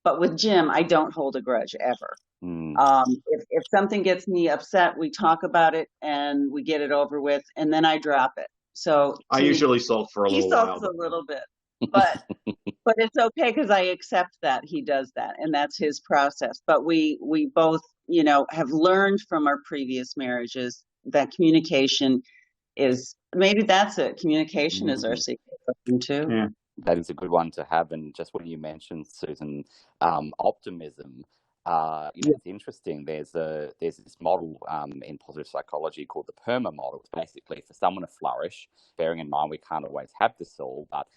But with Jim, I don't hold a grudge ever. If something gets me upset, we talk about it and we get it over with, and then I drop it. So I usually sulk for a he little while. sulks a little bit, but it's okay because I accept that he does that, and that's his process. But we both, have learned from our previous marriages that communication is maybe that's it. Communication is our secret weapon too. Yeah. That is a good one to have. And just when you mentioned, Susan, optimism, it's interesting. There's this model in positive psychology called the PERMA model. It's basically for someone to flourish, bearing in mind we can't always have this all, but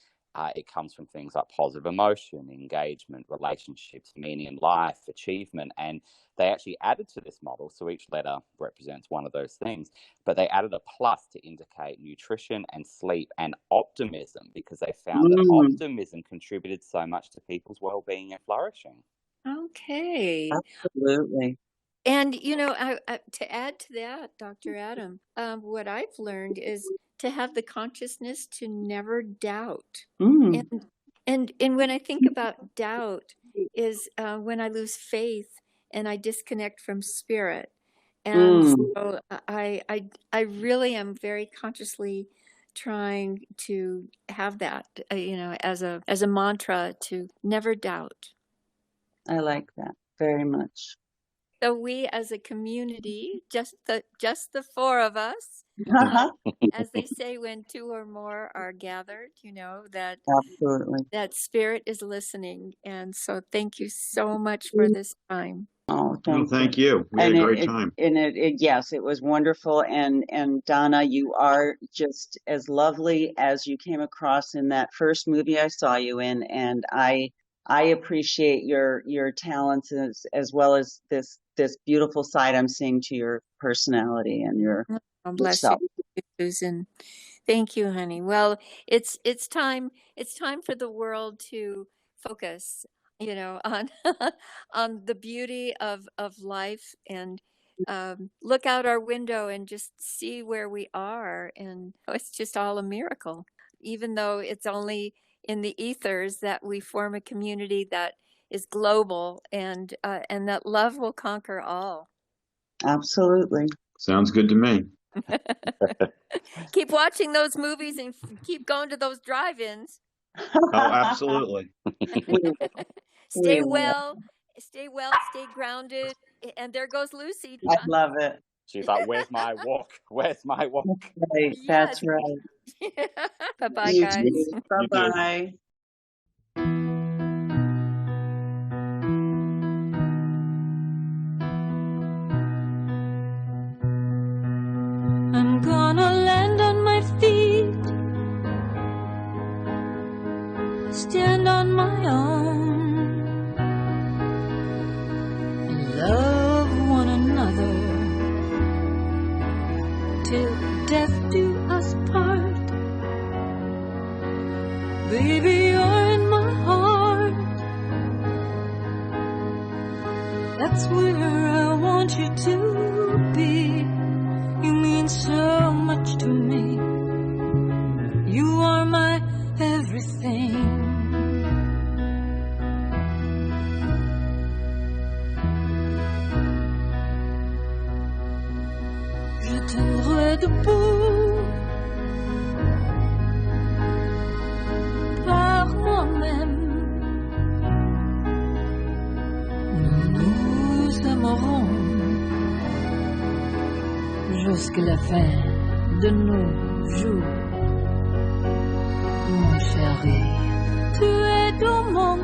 it comes from things like positive emotion, engagement, relationships, meaning in life, achievement. And they actually added to this model, so each letter represents one of those things, but they added a plus to indicate nutrition and sleep and optimism, because they found that optimism contributed so much to people's well-being and flourishing. Okay. Absolutely. And, to add to that, Dr. Adam, what I've learned is to have the consciousness to never doubt. And when I think about doubt is when I lose faith and I disconnect from spirit. And so I really am very consciously trying to have that, as a mantra to never doubt. I like that very much. So we as a community, just the four of us, as they say, when two or more are gathered, that Absolutely. that spirit is listening. And so thank you so much for this time. Oh, Thank you. We had a great time. And yes, it was wonderful. And Donna, you are just as lovely as you came across in that first movie I saw you in. And I appreciate your talents as well as this beautiful side I'm seeing to your personality and your Oh, bless yourself. you, Susan. Thank you, honey. Well, it's time for the world to focus, on on the beauty of life and look out our window and just see where we are, and it's just all a miracle. Even though it's only in the ethers that we form a community that is global, and that love will conquer all. Absolutely. Sounds good to me. Keep watching those movies and keep going to those drive-ins. Oh, absolutely. Stay will. well, stay grounded. And there goes Lucy. I love it. She's like, "Where's my walk? Where's my walk?" Right. That's right. Bye-bye, You guys. too. Bye-bye. I'm gonna land on my feet, stand on my own, and love one another till death do us part. Baby, you're in my heart. That's where I want you to be. You mean so much to me. You are my everything. Je tiendrai debout par moi-même. Nous nous aimerons jusqu'à la fin de nos jours. Mon chéri, tu es dans mon